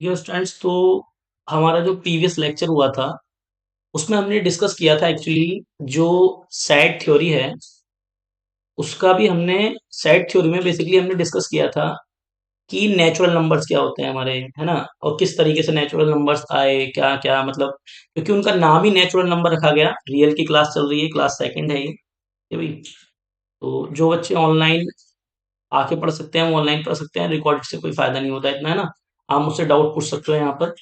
Dear students, तो हमारा जो प्रीवियस लेक्चर हुआ था उसमें हमने डिस्कस किया था एक्चुअली जो सेट थ्योरी है उसका भी हमने सेट थ्योरी में बेसिकली हमने डिस्कस किया था कि नेचुरल नंबर्स क्या होते हैं हमारे, है ना। और किस तरीके से नेचुरल नंबर्स आए, क्या क्या मतलब, क्योंकि उनका नाम ही नेचुरल नंबर रखा गया। रियल की क्लास चल रही है, क्लास सेकंड है ये भाई। तो जो बच्चे ऑनलाइन आके पढ़ सकते हैं वो ऑनलाइन पढ़ सकते हैं, रिकॉर्ड से कोई फायदा नहीं होता इतना, है ना। आप मुझसे डाउट पूछ सकते हो यहाँ पर,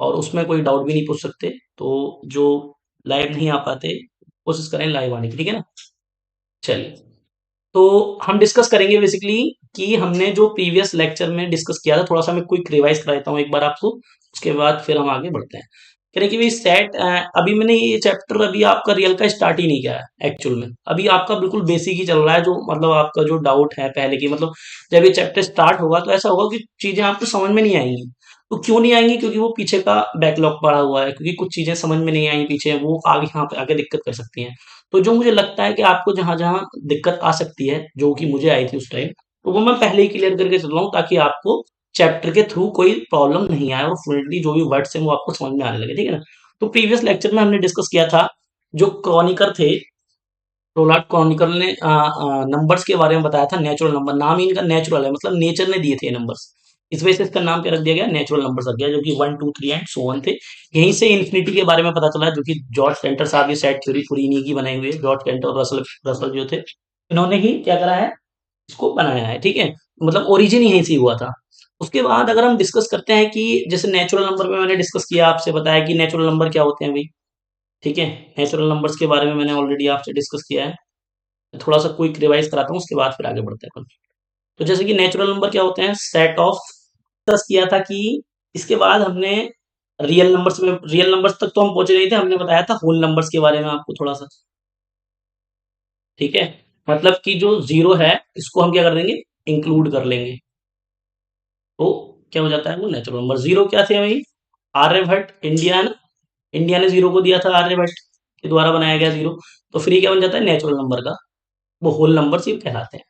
और उसमें कोई डाउट भी नहीं पूछ सकते। तो जो लाइव नहीं आ पाते कोशिश करें लाइव आने की, ठीक है ना। चलिए, तो हम डिस्कस करेंगे बेसिकली कि हमने जो प्रीवियस लेक्चर में डिस्कस किया था, थोड़ा सा मैं क्विक रिवाइज करा देता हूँ एक बार आपको, उसके बाद फिर हम आगे बढ़ते हैं। कह रहे कि भाई सेट, अभी मैंने ये चैप्टर अभी आपका रियल का स्टार्ट ही नहीं किया है एक्चुअल में। अभी आपका बिल्कुल बेसिक ही चल रहा है, जो मतलब आपका जो डाउट है पहले की, मतलब जब ये चैप्टर स्टार्ट होगा तो ऐसा होगा कि चीजें आपको समझ में नहीं आएंगी। तो क्यों नहीं आएंगी? क्योंकि वो पीछे का बैकलॉग पड़ा हुआ है, क्योंकि कुछ चीजें समझ में नहीं आई पीछे, वो आगे यहाँ पे आगे दिक्कत कर सकती हैं। तो जो मुझे लगता है कि आपको जहाँ-जहाँ दिक्कत आ सकती है, जो कि मुझे आई थी उस टाइम, तो वो मैं पहले ही क्लियर करके चल रहा हूँ ताकि आपको चैप्टर के थ्रू कोई प्रॉब्लम नहीं आए और फ्लुएंटली जो भी वर्ड्स हैं वो आपको समझ में आने लगे, ठीक है ना? तो प्रीवियस लेक्चर में हमने डिस्कस किया था, जो क्रॉनिकर थे, रोलाट क्रॉनिकर ने नंबर्स के बारे में बताया था। नेचुरल नंबर, नाम ही इनका नेचुरल है, मतलब नेचर ने दिए थे ये नंबर्स। इस वजह से इसका नाम क्या रख दिया गया, नेचुरल नंबर्स रख गया, जो कि 1 2 3 एंड सो ऑन थे। यहीं से इन्फिनिटी के बारे में पता चला, जो कि जॉर्ज कैंटर साहब, ये सेट थ्योरी पूरी इन्हीं की बनाई हुई है। जॉर्ज कैंटर और रसल रसल जो थे, इन्होंने ही क्या करा है, इसको बनाया है, ठीक है। मतलब ओरिजिन यहीं से हुआ था। उसके बाद अगर हम डिस्कस करते हैं कि जैसे नेचुरल नंबर में मैंने डिस्कस किया, आपसे बताया कि नेचुरल नंबर क्या होते हैं भाई, ठीक है। नेचुरल नंबर्स के बारे में मैंने ऑलरेडी आपसे डिस्कस किया है। थोड़ा सा क्विक रिवाइज कराता हूँ, उसके बाद फिर आगे बढ़ते हैं अपन। तो जैसे कि नेचुरल नंबर क्या होते हैं, सेट ऑफ, डिस्कस किया था कि इसके बाद हमने रियल नंबर्स तक तो हम पहुंचे नहीं थे, हमने बताया था होल नंबर्स के बारे में आपको थोड़ा सा, ठीक है। मतलब कि जो जीरो है इसको हम क्या कर देंगे, इंक्लूड कर लेंगे, तो क्या हो जाता है वो नेचुरल नंबर। जीरो क्या थे भाई, आर्यभट्ट इंडिया है ना, इंडिया ने जीरो को दिया था, आर्यभट्ट के द्वारा बनाया गया जीरो। तो फिर ये क्या बन जाता है नेचुरल नंबर का, वो होल नंबर ही कहलाते हैं।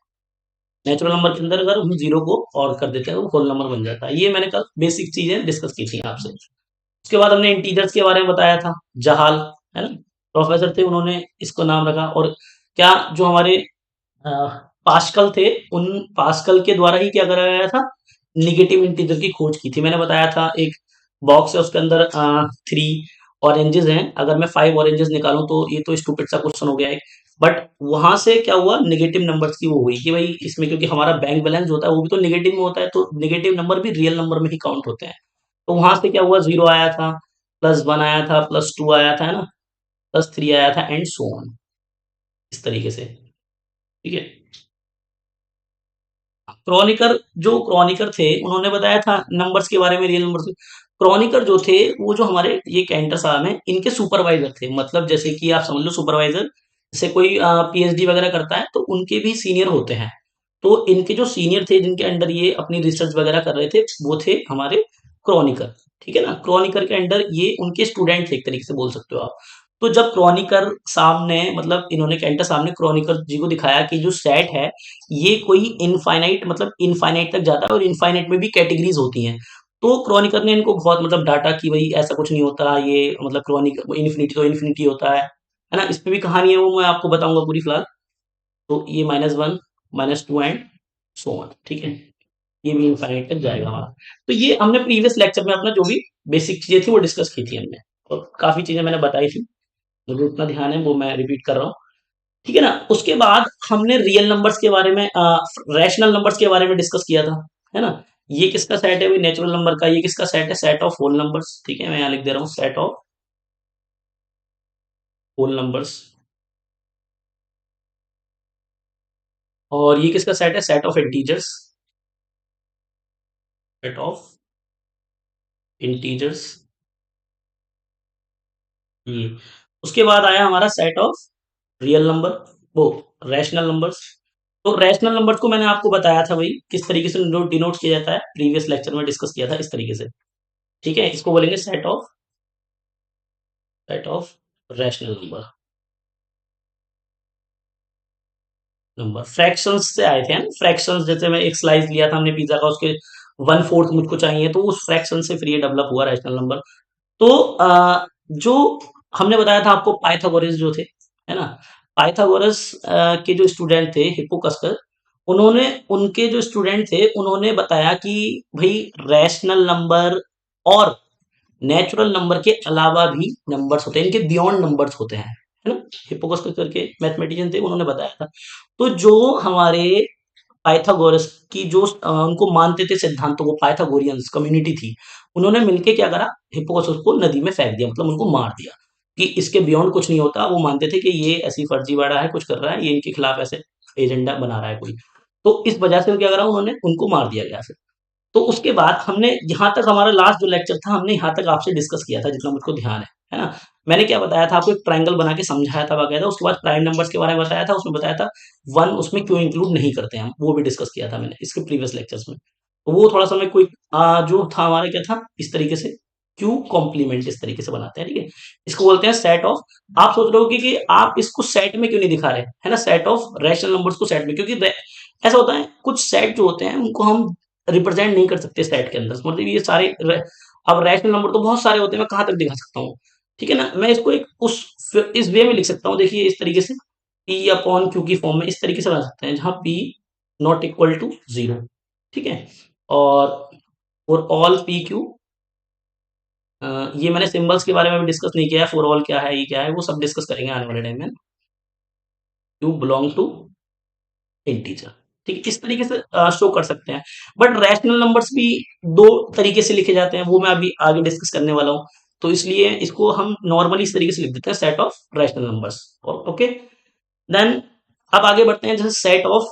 नेचुरल नंबर के अंदर अगर हम जीरो को और कर देते हैं तो होल नंबर बन जाता है। ये मैंने कल बेसिक चीजें डिस्कस की थी आपसे। उसके बाद हमने इंटीजर्स के बारे में बताया था, जहाल, है ना, प्रोफेसर थे, उन्होंने इसको नाम रखा। और क्या जो हमारे अ, पास्कल थे, उन पास्कल के द्वारा ही क्या करा गया था, निगेटिव इंटीजर की खोज की थी। मैंने बताया था एक बॉक्स है, उसके अंदर 3 ऑरेंजेस हैं, अगर मैं 5 ऑरेंजेस निकालूं तो ये तो स्टूपिड सा क्वेश्चन हो गया है। बट वहां से क्या हुआ, नेगेटिव नंबर्स की वो हुई कि भाई इसमें, क्योंकि हमारा बैंक बैलेंस होता है वो भी तो नेगेटिव में होता है, तो नेगेटिव नंबर भी रियल नंबर में ही काउंट होते हैं। तो वहां से क्या हुआ, जीरो आया था, +1 आया था, +2 आया था, है ना, +3 आया था, एंड सो ऑन, इस तरीके से, ठीक है। क्रॉनिकर, जो क्रॉनिकर थे उन्होंने बताया था नंबर्स के बारे में, रियल नंबर्स। क्रॉनिकर जो थे, वो जो हमारे ये कैंटर साहब हैं, इनके सुपरवाइजर थे। मतलब जैसे कि आप समझ लो सुपरवाइजर, जैसे कोई पीएचडी वगैरह करता है तो उनके भी सीनियर होते हैं। तो इनके जो सीनियर थे, जिनके अंडर ये अपनी रिसर्च वगैरह कर रहे थे, वो थे हमारे क्रॉनिकर, ठीक है ना। क्रॉनिकर के अंडर ये उनके स्टूडेंट थे, एक तरीके से बोल सकते हो आप। तो जब क्रॉनिकर साहब ने, मतलब इन्होंने, कैंटर साहब ने क्रॉनिकर जी को दिखाया कि जो सेट है ये कोई इनफाइनाइट, मतलब इनफाइनाइट तक जाता है, और इनफाइनाइट में भी कैटेगरीज होती हैं। तो क्रॉनिकर ने इनको बहुत मतलब डांटा कि भाई ऐसा कुछ नहीं होता, ये मतलब क्रॉनिक इन्फिनिटी तो इन्फिनिटी होता है ना। इसमें भी कहानी है, वो मैं आपको बताऊंगा पूरी फिलहाल। तो ये -1 -2 एंड सो ऑन, ठीक है। ये भी इनफाइनाइट तक जाएगा हमारा। तो ये हमने प्रीवियस लेक्चर में अपना जो भी बेसिक चीजें थी वो डिस्कस की थी हमने, और काफी चीजें मैंने बताई थी, मुझे उतना ध्यान है वो मैं रिपीट कर रहा हूँ, ठीक है ना। उसके बाद हमने रियल नंबर्स के बारे में, रैशनल नंबर्स के बारे में डिस्कस किया था, है ना। ये किसका सेट है भाई, नेचुरल नंबर का। ये किसका सेट है, सेट ऑफ होल नंबर्स, ठीक है। मैं यहाँ लिख दे रहा हूँ, सेट ऑफ होल नंबर्स। और ये किसका सेट है, set of integers, set of integers, ये। उसके बाद आया हमारा सेट ऑफ रियल नंबर, वो रैशनल नंबर्स। तो रैशनल नंबर्स को मैंने आपको बताया था भाई किस तरीके से डिनोट किया जाता है, प्रीवियस लेक्चर में डिस्कस किया था इस तरीके से, ठीक है। इसको बोलेंगे set of rational number. Number fractions से आए थे, फ्रैक्शंस, जैसे मैं एक स्लाइस लिया था हमने पिज्जा का, उसके 1/4 मुझको चाहिए, तो उस फ्रैक्शन से फिर ये डेवलप हुआ रैशनल नंबर। तो जो हमने बताया था आपको पाइथागोरस जो थे, है ना? पाइथागोरस के जो स्टूडेंट थे हिप्पोकस्कस, उन्होंने उनके जो स्टूडेंट थे उन्होंने बताया कि भई रैशनल नंबर और नेचुरल नंबर के अलावा भी नंबर्स होते हैं, इनके बियॉन्ड नंबर्स होते हैं, है ना? हिप्पोकस्कस करके मैथमेटिशियन थे, उन्होंने बताया था। तो जो हमारे पाइथागोरस की जो उनको मानते थे सिद्धांतों को, पाइथागोरियंस कम्युनिटी थी, उन्होंने मिलके क्या करा, हिप्पोकम्पस को नदी में फेंक दिया, मतलब उनको मार दिया कि इसके बियॉन्ड कुछ नहीं होता। वो मानते थे कि ये ऐसी फर्जीवाड़ा है, कुछ कर रहा है, ये इनके खिलाफ ऐसे एजेंडा बना रहा है कोई। तो इस वजह से क्या करा, उन्होंने उनको मार दिया गया फिर। तो उसके बाद हमने यहाँ तक, हमारा लास्ट जो लेक्चर था, हमने यहाँ तक आपसे डिस्कस किया था जितना मुझको ध्यान है ना? मैंने क्या बताया था आपको, एक ट्रायंगल बना के समझाया था वगैरह, उसके बाद प्राइम नंबर्स के बारे में बताया था, उसमें बताया था वन उसमें क्यों इंक्लूड नहीं करते हैं हम, वो भी डिस्कस किया था मैंने इसके प्रीवियस लेक्चर्स में। तो वो थोड़ा सा मैं कोई जो था हमारा क्या था, इस तरीके से क्यू कॉम्प्लीमेंट इस तरीके से बनाते हैं, ठीक है? इसको बोलते हैं सेट ऑफ। आप सोच रहे हो कि आप इसको सेट में क्यों नहीं दिखा रहे, है ना? सेट ऑफ रैशनल नंबर्स को सेट में, क्योंकि ऐसा होता है कुछ सेट जो होते हैं उनको हम रिप्रेजेंट नहीं कर सकते सेट के अंदर, मतलब ये सारे अब रैशनल नंबर तो बहुत सारे होते हैं, मैं कहाँ तक दिखा सकता हूँ, ठीक है ना? मैं इसको एक उस इस वे में लिख सकता हूँ, देखिए इस तरीके से, पी अपॉन क्यू की फॉर्म में इस तरीके से बना सकते हैं, जहां P not equal to zero, ठीक है? और ऑल पी क्यू, ये मैंने सिंबल्स के बारे में भी डिस्कस नहीं किया है, फॉर ऑल क्या है, ये क्या है, वो सब डिस्कस करेंगे आने वाले टाइम में। क्यू बिलोंग टू इंटीजर, ठीक है? इस तरीके से शो कर सकते हैं। बट रैशनल नंबर्स भी दो तरीके से लिखे जाते हैं, वो मैं अभी आगे डिस्कस करने वाला हूँ। तो इसलिए इसको हम नॉर्मली इस तरीके से लिख देते हैं, set of rational numbers. Okay, then अब आगे बढ़ते हैं, जैसे सेट ऑफ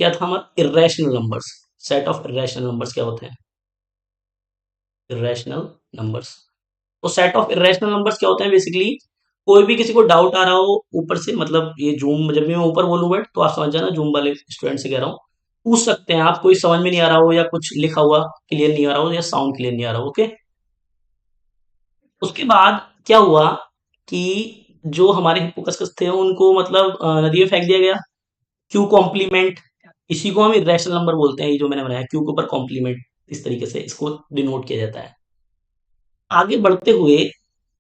क्या था हमारा, irrational numbers. Set of irrational numbers क्या होते हैं? Irrational numbers. तो सेट ऑफ इरेशनल नंबर्स क्या होते हैं, बेसिकली कोई भी किसी को डाउट आ रहा हो ऊपर से, मतलब ये जूम, जब भी मैं ऊपर बोलूँ वर्ड तो आप समझ जाना, जूम वाले स्टूडेंट से कह रहा हूँ, पूछ सकते हैं आप, कोई समझ में नहीं आ रहा हो या कुछ लिखा हुआ क्लियर नहीं आ रहा हो या साउंड क्लियर नहीं आ रहा हो, ओके? उसके बाद क्या हुआ कि जो हमारे हिप्पोकस्कस थे उनको मतलब नदी में फेंक दिया गया, क्यू कॉम्प्लीमेंट, इसी को हम इरेशनल नंबर बोलते हैं, ये जो मैंने बनाया क्यू के ऊपर कॉम्प्लीमेंट, इस तरीके से इसको डिनोट किया जाता है। आगे बढ़ते हुए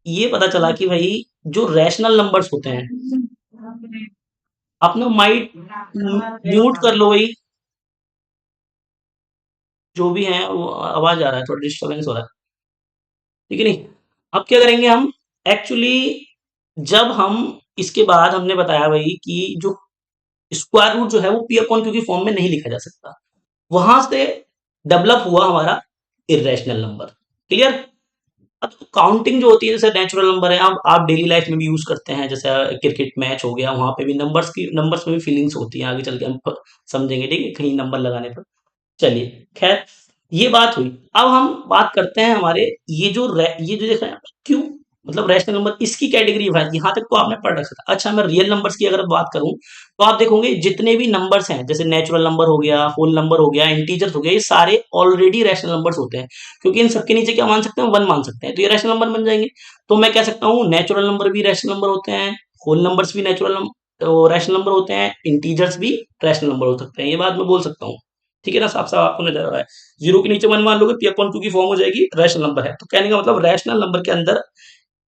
ये पता चला कि भाई जो रैशनल नंबर्स होते हैं, अपना माइंड म्यूट कर लो भाई, जो भी है वो आवाज आ रहा है, थोड़ा डिस्टरबेंस हो रहा है, ठीक है? नहीं, अब क्या करेंगे हम, एक्चुअली जब हम इसके बाद हमने बताया भाई कि जो स्क्वायर रूट जो है वो पी अपॉन क्यू की फॉर्म में नहीं लिखा जा सकता, वहां से डेवलप हुआ हमारा इरेशनल नंबर। क्लियर? अब काउंटिंग जो होती है, जैसे नेचुरल नंबर है, अब आप डेली लाइफ में भी यूज करते हैं, जैसे क्रिकेट मैच हो गया, वहां पे भी नंबर्स में भी फीलिंग्स होती हैं, आगे चल के हम समझेंगे, ठीक है, कहीं नंबर लगाने पर। चलिए, खैर, ये बात हुई। अब हम बात करते हैं हमारे ये जो देखा क्यों, मतलब रैशनल नंबर, इसकी कैटेगरी है, यहाँ तक तो आपने पढ़ रखा था। अच्छा, मैं रियल नंबर्स की अगर बात करूं तो आप देखोगे जितने भी नंबर्स हैं, जैसे नेचुरल नंबर हो गया, होल नंबर हो गया, इंटीजर्स हो गया, ये सारे ऑलरेडी रैशनल नंबर्स होते हैं, क्योंकि इन सबके नीचे क्या मान सकते हैं, वन मान सकते हैं, तो ये रैशनल नंबर बन जाएंगे। तो मैं कह सकता हूँ नेचुरल नंबर भी रैशनल नंबर होते हैं, होल नंबर्स भी नेचुरल रैशनल नंबर होते हैं, इंटीजर्स भी रैशनल नंबर हो सकते हैं, ये बात मैं बोल सकता हूँ, ठीक है ना? साफ साफ आपको नजर आ रहा है, जीरो के नीचे वन मान लोगे, पी अपॉन क्यू की फॉर्म हो जाएगी, रैशनल नंबर है। तो कहने का मतलब रैशनल नंबर के अंदर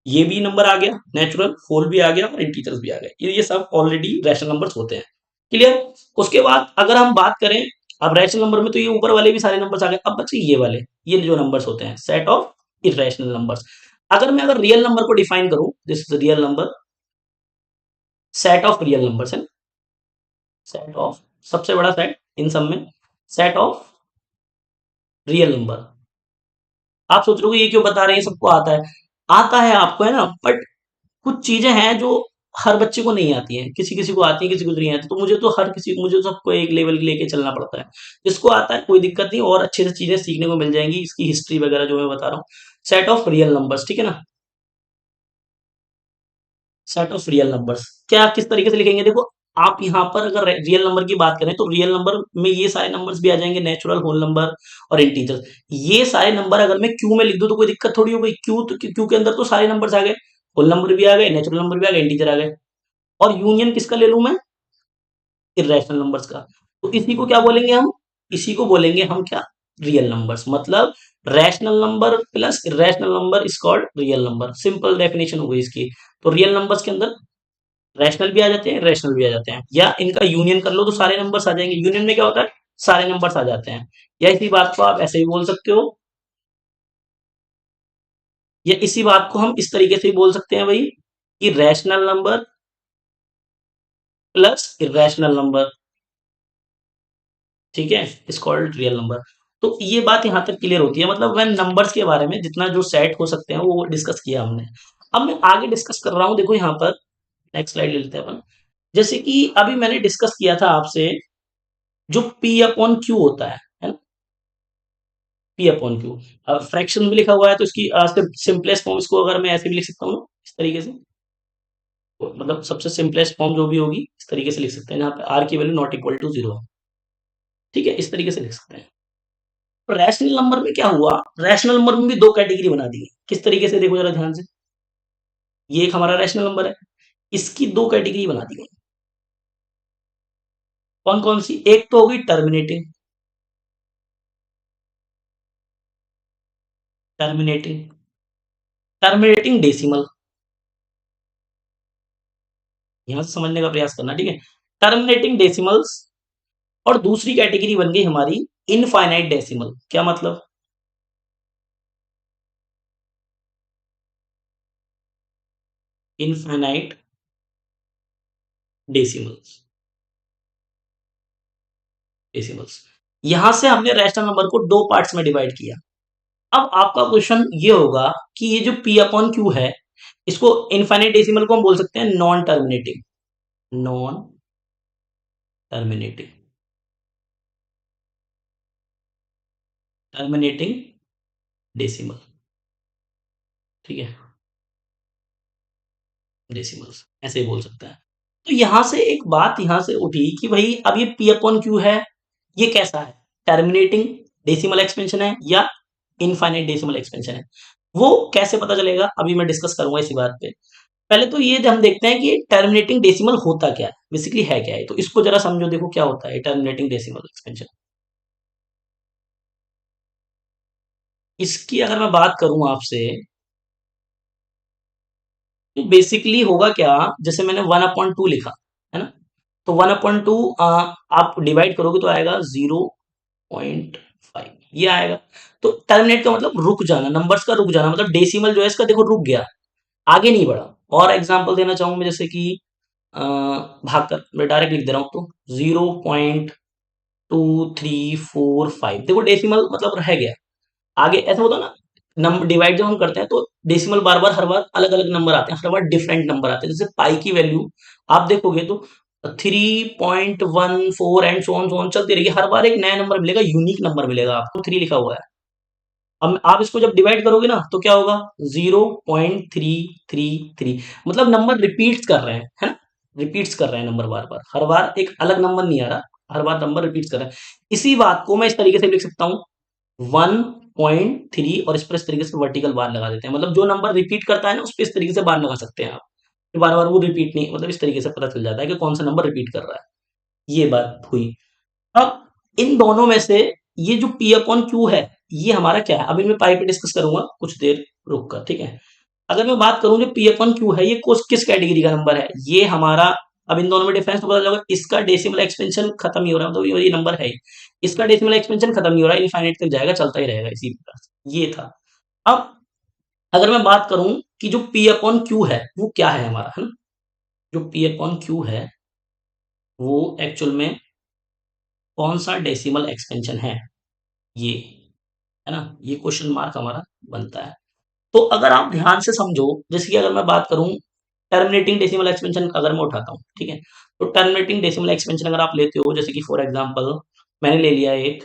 ये भी नंबर आ गया, नेचुरल, होल भी आ गया और इंटीजर्स भी आ गए, ये सब ऑलरेडी रैशनल नंबर्स होते हैं। क्लियर? उसके बाद अगर हम बात करें, अब रैशनल नंबर में तो ये ऊपर वाले भी सारे नंबर्स आ गए, अब बचे ये वाले, ये जो नंबर्स होते हैं, सेट ऑफ इरेशनल नंबर्स। अगर रियल नंबर को डिफाइन करूं, this is real number, set of real numbers है, सेट ऑफ, सबसे बड़ा सेट इन सब में, सेट ऑफ रियल नंबर। आप सोच रहे हो ये क्यों बता रहे हैं, सबको आता है आपको, है ना? बट कुछ चीजें हैं जो हर बच्चे को नहीं आती हैं, किसी किसी को आती है, किसी को नहीं आती, तो मुझे तो सबको एक लेवल लेके चलना पड़ता है। जिसको आता है कोई दिक्कत नहीं, और अच्छे से चीजें सीखने को मिल जाएंगी, इसकी हिस्ट्री वगैरह जो मैं बता रहा हूँ। सेट ऑफ रियल नंबर्स, ठीक है ना? सेट ऑफ रियल नंबर्स क्या, किस तरीके से लिखेंगे, देखो, आप यहाँ पर अगर रियल नंबर की बात करें तो रियल नंबर में ये सारे नंबर्स भी आ जाएंगे, नेचुरल, होल नंबर और इंटीजर। ये सारे नंबर अगर मैं क्यू में लिख दूं तो कोई दिक्कत थोड़ी हो गई, क्यू के अंदर तो सारे नंबर्स आ गए, होल नंबर भी आ गए, नेचुरल नंबर भी आ गए, इंटीजर आ गए। और यूनियन किसका ले लूं मैं, इरेशनल नंबर्स का। तो इसी को क्या बोलेंगे हम, इसी को बोलेंगे हम क्या, रियल नंबर्स, मतलब rational number plus irrational number is called real number. Simple definition हो गई इसकी। तो रियल नंबर्स के अंदर रैशनल भी आ जाते हैं, इरेशनल भी आ जाते हैं, या इनका यूनियन कर लो तो सारे नंबर्स आ जाएंगे। यूनियन में क्या होता है, सारे नंबर्स आ जाते हैं। या इसी बात को आप ऐसे ही बोल सकते हो, या इसी बात को हम इस तरीके से भी बोल सकते हैं भाई, कि rational number plus irrational number, ठीक है, इज कॉल्ड रियल नंबर। तो ये बात यहां तक क्लियर होती है, मतलब मैं नंबर्स के बारे में जितना जो सेट हो सकते हैं वो डिस्कस किया हमने। अब मैं आगे डिस्कस कर रहा हूं, देखो यहाँ पर नेक्स्ट स्लाइड ले लेते हैं अपन। जैसे कि अभी मैंने डिस्कस किया था आपसे, जो पी अपॉन क्यू होता है ना, पी अपॉन क्यू। अब फ्रैक्शन में लिखा हुआ है तो इसकी सिंपलेस्ट फॉर्म, इसको अगर मैं ऐसे भी लिख सकता हूँ ना, इस तरीके से, तो मतलब सबसे सिंपलेस्ट फॉर्म जो भी होगी इस तरीके से लिख सकते हैं, जहाँ पे आर की value not equal to zero. ठीक है, इस तरीके से लिख सकते हैं। रैशनल नंबर में क्या हुआ, रैशनल नंबर में भी दो कैटेगरी बना दी। किस तरीके से, देखो जरा ध्यान से, ये एक हमारा रैशनल नंबर है, इसकी दो कैटेगरी बना दी गई। कौन कौन सी, एक तो होगी टर्मिनेटिंग, टर्मिनेटिंग टर्मिनेटिंग डेसिमल, यहां से समझने का प्रयास करना, ठीक है। Terminating decimals. और दूसरी कैटेगरी बन गई हमारी इनफाइनाइट डेसिमल। क्या मतलब, इनफाइनाइट डेसिमल्स, डेसिमल्स। यहां से हमने रैशनल नंबर को दो पार्ट्स में डिवाइड किया। अब आपका क्वेश्चन ये होगा कि ये जो पी अपॉन क्यू है, इसको इनफाइनाइट डेसिमल को हम बोल सकते हैं non terminating, non terminating, terminating decimal, ठीक है, डेसिमल्स ऐसे ही बोल सकते हैं। तो यहां से एक बात यहां से उठी कि भाई अब ये पी अपॉन क्यू है, ये कैसा है, टर्मिनेटिंग डेसिमल एक्सपेंशन है या इनफाइनाइट डेसिमल एक्सपेंशन है। वो कैसे पता चलेगा, अभी मैं डिस्कस करूंगा इसी बात पे। पहले तो ये हम देखते हैं कि टर्मिनेटिंग डेसिमल होता क्या है, बेसिकली है क्या है, तो इसको जरा समझो, देखो क्या होता है टर्मिनेटिंग डेसिमल एक्सपेंशन। इसकी अगर मैं बात करूं आपसे, तो बेसिकली होगा क्या, जैसे मैंने वन अपॉइंट टू लिखा है ना, तो वन अपॉइंट टू आप डिवाइड करोगे तो आएगा 0.5, ये आएगा। तो टर्मिनेट का मतलब रुक जाना, नंबर्स का रुक जाना, मतलब डेसिमल जो है इसका देखो रुक गया, आगे नहीं बढ़ा। और एग्जांपल देना चाहूंगा मैं, जैसे कि भागकर मैं डायरेक्ट लिख दे रहा हूं, तो 0.2345, देखो डेसिमल मतलब रह गया। आगे ऐसा होता है ना, नंबर डिवाइड जब हम करते हैं तो डेसिमल बार बार हर बार अलग अलग नंबर आते हैं, हर बार डिफरेंट नंबर आते हैं। जैसे पाई की वैल्यू आप देखोगे तो 3.14 एंड सो ऑन चलती रहेगी, हर बार एक नया नंबर मिलेगा, यूनिक नंबर मिलेगा आपको, थ्री लिखा हुआ है। अब आप इसको जब डिवाइड करोगे ना तो क्या होगा, 0.333, मतलब नंबर रिपीट्स कर रहे हैं, है ना, रिपीट्स कर रहे हैं नंबर बार बार, हर बार एक अलग नंबर नहीं आ रहा, हर बार नंबर रिपीट्स कर रहे हैं। इसी बात को मैं इस तरीके से लिख सकता हूँ 1.3, और इस पर इस तरीके से वर्टिकल बार लगा देते हैं, मतलब जो नंबर रिपीट करता है ना उस पर इस तरीके से बार लगा सकते हैं आप, बार बार वो रिपीट नहीं, मतलब इस तरीके से पता चल जाता है कि कौन सा नंबर रिपीट कर रहा है। ये बात हुई। अब इन दोनों में से ये जो पी अपॉन क्यू है, ये हमारा क्या है, अभी मैं पाई पे डिस्कस करूंगा कुछ देर रुक कर, ठीक है। अगर मैं बात करूं जो पी अपॉन क्यू है, ये किस कैटेगरी का नंबर है, ये हमारा, अब इन दोनों में डिफरेंस तो पता चलेगा, इसका डेसिमल एक्सपेंशन खत्म ही हो रहा है, मतलब ये नंबर है ही, इसका डेसिमल एक्सपेंशन खत्म नहीं हो रहा है, इनफाइनाइट तक जाएगा, चलता ही रहेगा इसी प्रकार से, ये था। अब अगर मैं बात करूं कि जो पी अपॉन क्यू है वो क्या है हमारा, है ना, जो पी अपॉन क्यू है वो एक्चुअल में कौन सा डेसिमल एक्सपेंशन है, ये, है ना, ये क्वेश्चन मार्क हमारा बनता है। तो अगर आप ध्यान से समझो, जैसे कि अगर मैं बात करूं टर्मिनेटिंग डेसिमल एक्सपेंशन अगर मैं उठाता हूं, ठीक है, तो टर्मिनेटिंग डेसिमल एक्सपेंशन अगर आप लेते हो, जैसे कि फॉर एग्जांपल मैंने ले लिया एक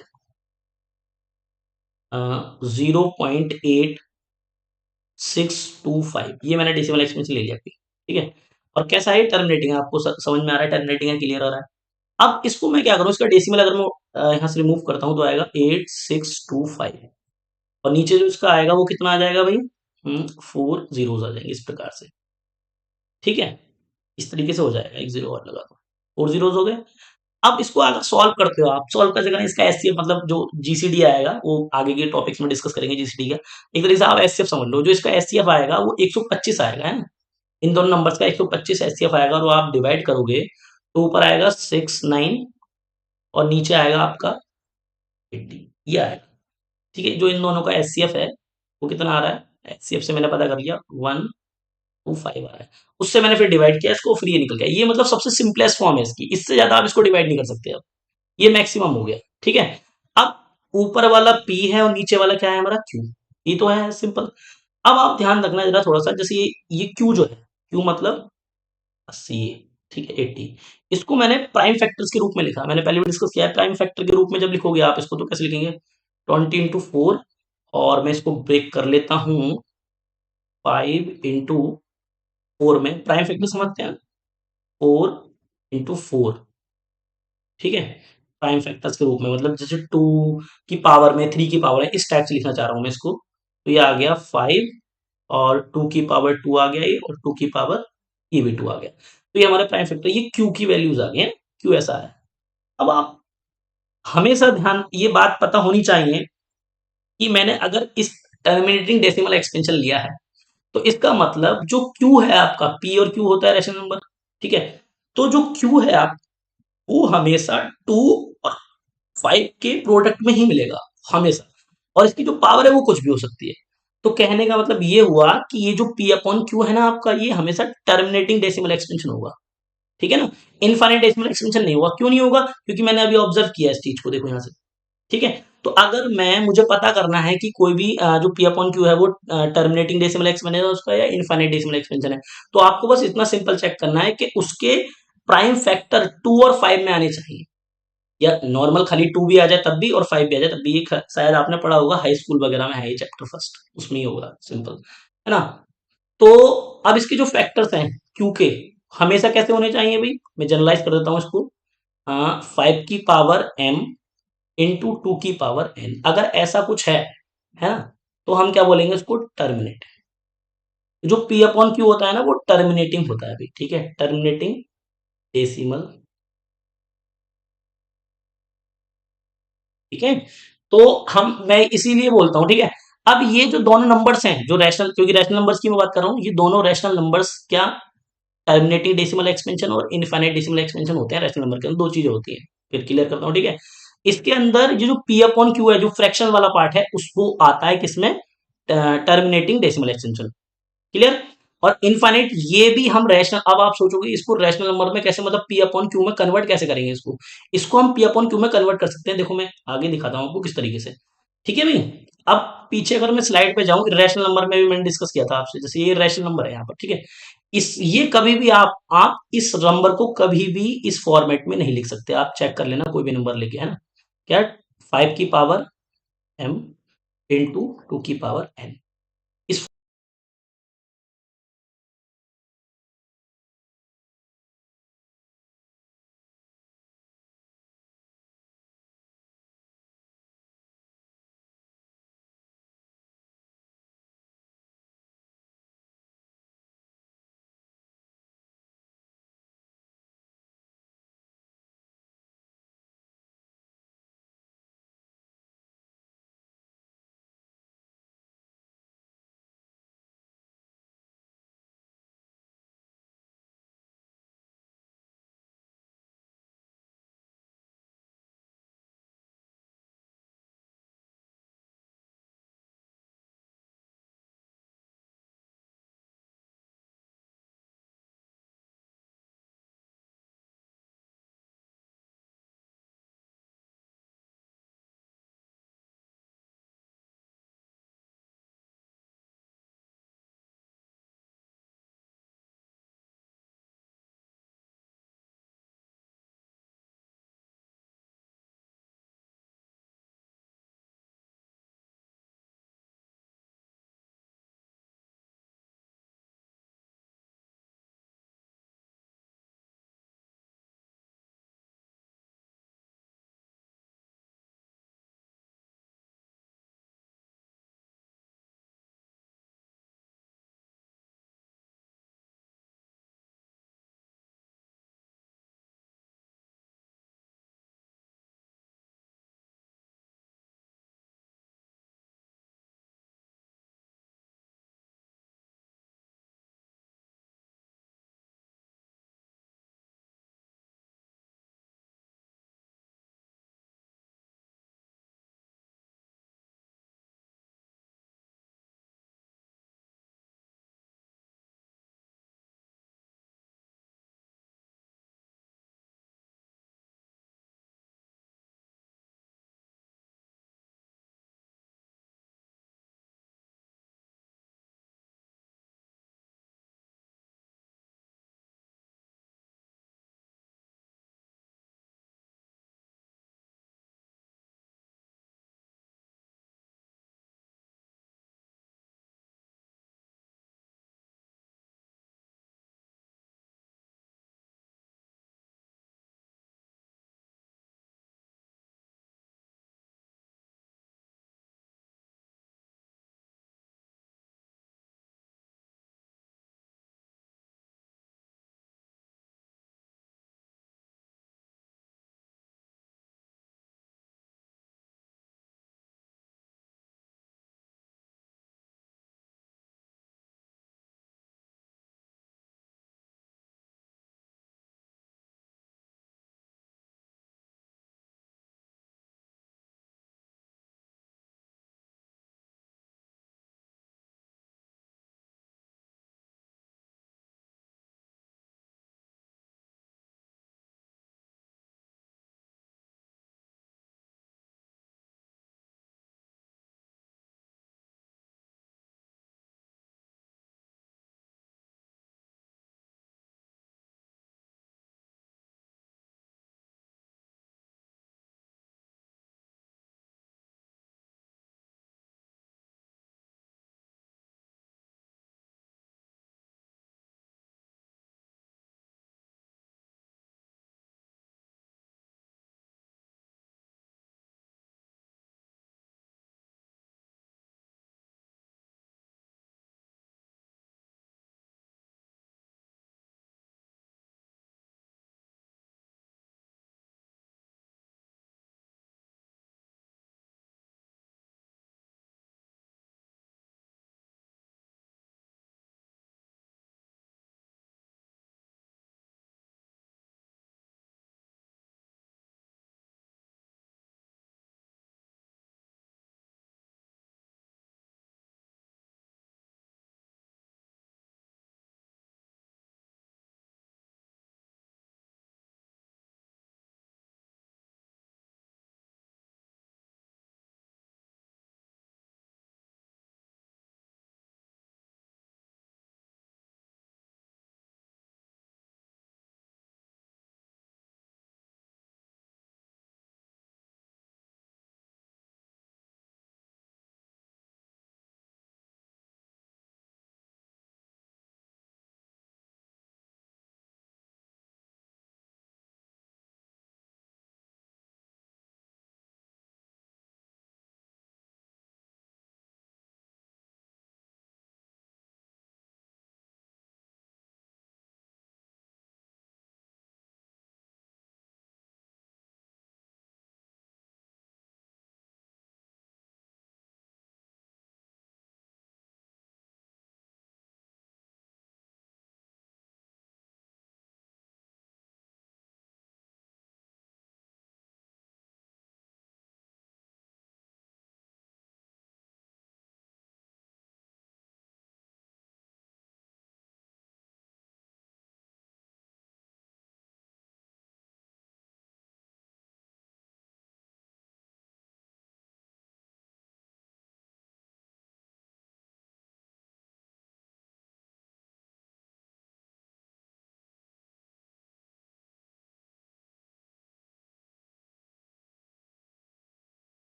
0.8625, ये मैंने डेसिमल एक्सपेंशन ले लिया, ठीक है। और कैसा है टर्मिनेटिंग, आपको समझ में आ रहा है, टर्मिनेटिंग है, क्लियर हो रहा है। अब इसको मैं क्या करूं, इसका डेसिमल अगर मैं यहाँ से रिमूव करता हूं तो आएगा 8625, और नीचे जो इसका आएगा वो कितना आ जाएगा भाई, 4 जीरोस आ जाएंगे इस प्रकार से, ठीक है, इस तरीके से हो जाएगा, एक जीरो और लगा दो, 4 जीरोस हो गए। अब इसको अगर सॉल्व करते हो आप, सॉल्व कर जगह इसका एचसीएफ मतलब जो जीसीडी आएगा वो आगे के टॉपिक्स में डिस्कस करेंगे जीसीडी का। एक तरीके से आप एचसीएफ समझ लो, जो इसका एचसीएफ आएगा वो 125 आएगा, है ना। इन दोनों नंबर्स का 125 एचसीएफ आएगा, और वो आप डिवाइड करोगे तो ऊपर आएगा 6 9 और नीचे आएगा आपका 80, ये आएगा। ठीक है, जो इन दोनों का एचसीएफ है वो कितना आ रहा है, एचसीएफ से मैंने पता कर लिया 125 आ रहा है। उससे मैंने फिर डिवाइड किया इसको, फिर ये निकल गया। ये मतलब सबसे सिंपलेस्ट फॉर्म है इसकी, इससे ज्यादा आप इसको डिवाइड नहीं कर सकते। अब ये मैक्सिमम हो गया, ठीक है। अब ऊपर वाला P है और नीचे वाला क्या है हमारा Q, ये तो है सिंपल। अब आप ध्यान रखना जरा थोड़ा सा, जैसे ये Q जो है, Q मतलब 80, ठीक है 80, इसको मैंने प्राइम फैक्टर्स के रूप में लिखा, मैंने पहले भी डिस्कस किया है। प्राइम फैक्टर के रूप में जब लिखोगे आप इसको तो कैसे लिखेंगे, 20 into 4, और मैं इसको ब्रेक कर लेता हूं 5 into 4 में। प्राइम फैक्टर समझते हैं, 4 into 4, ठीक है। प्राइम फैक्टर्स के रूप में मतलब जैसे 2 की पावर में 3 की पावर है, इस टाइप से लिखना चाह रहा हूं मैं इसको। तो ये आ गया 5, और 2 की पावर 2 आ गया ये, और 2 की पावर ये भी 2 आ गया। तो ये हमारा प्राइम फैक्टर, ये क्यू की वैल्यूज आ गई हैं, क्यू ऐसा है। अब आप हमेशा ध्यान, ये बात पता होनी चाहिए कि मैंने अगर इस टर्मिनेटिंग डेसिमल एक्सपेंशन लिया है, तो इसका मतलब जो क्यू है आपका, पी और क्यू होता है रैशनल नंबर, ठीक है। तो जो क्यू है आप, वो हमेशा 2 और 5 के प्रोडक्ट में ही मिलेगा, हमेशा। और इसकी जो पावर है वो कुछ भी हो सकती है। तो कहने का मतलब ये हुआ कि ये जो पी अपॉन क्यू है ना आपका, ये हमेशा टर्मिनेटिंग डेसिमल एक्सपेंशन होगा, ठीक है ना। इनफाइनाइट डेसिमल एक्सपेंशन नहीं होगा। क्यों नहीं होगा, क्योंकि मैंने अभी ऑब्जर्व किया इस चीज को, देखो यहाँ से, ठीक है। तो अगर मैं, मुझे पता करना है कि कोई भी जो पी अपॉन क्यू है वो टर्मिनेटिंग डेसिमल एक्सपेंशन है उसका या इनफाइनाइट डेसिमल एक्सपेंशन है, तो आपको बस इतना सिंपल चेक करना है कि उसके प्राइम फैक्टर 2 और 5 में आने चाहिए, या नॉर्मल खाली 2 भी आ जाए तब भी और 5 भी आ जाए तब भी। ये शायद आपने पढ़ा होगा हाई स्कूल वगैरह में, है ये चैप्टर फर्स्ट, उसमें ही होगा, सिंपल है ना। तो अब इसके जो फैक्टर्स हैं क्यू के, हमेशा कैसे होने चाहिए भाई, मैं जनरलाइज कर देता हूँ इसको। 5 की पावर m इंटू 2 की पावर n, अगर ऐसा कुछ है ना, तो हम क्या बोलेंगे उसको, टर्मिनेट। जो p अपॉन क्यू होता है ना वो टर्मिनेटिंग होता है भाई, ठीक है, टर्मिनेटिंग डेसिमल, ठीक है। तो मैं इसीलिए बोलता हूं, ठीक है। अब ये जो दोनों नंबर्स हैं जो रैशनल, क्योंकि रैशनल नंबर्स की मैं बात कर रहा हूँ, ये दोनों रैशनल नंबर्स क्या, टर्मिनेटिंग डेसिमल एक्सपेंशन और इनफाइनाइट डेसिमल एक्सपेंशन होते हैं रैशनल नंबर के अंदर, दो चीजें होती हैं। फिर क्लियर करता हूँ, ठीक है। इसके अंदर ये जो पी अपॉन क्यू है, जो फ्रैक्शन वाला पार्ट है, उसको आता है किसमें, टर्मिनेटिंग डेसिमल एक्सपेंशन, क्लियर। और इनफाइनाइट ये भी हम रैशनल, अब आप सोचोगे इसको रैशनल नंबर में कैसे, मतलब पी अपॉन क्यू में कन्वर्ट कैसे करेंगे इसको, इसको हम पी अपॉन क्यू में कन्वर्ट कर सकते हैं। देखो मैं आगे दिखाता हूं आपको किस तरीके से, ठीक है भाई। अब पीछे अगर मैं स्लाइड पे जाऊं, रैशनल नंबर में भी मैंने डिस्कस किया था आपसे, जैसे ये रैशनल नंबर है यहाँ पर, ठीक है। इस ये कभी भी आप इस नंबर को कभी भी इस फॉर्मेट में नहीं लिख सकते, आप चेक कर लेना कोई भी नंबर लेके, है ना। क्या, 5 की पावर m इंटू 2 की पावर n, इस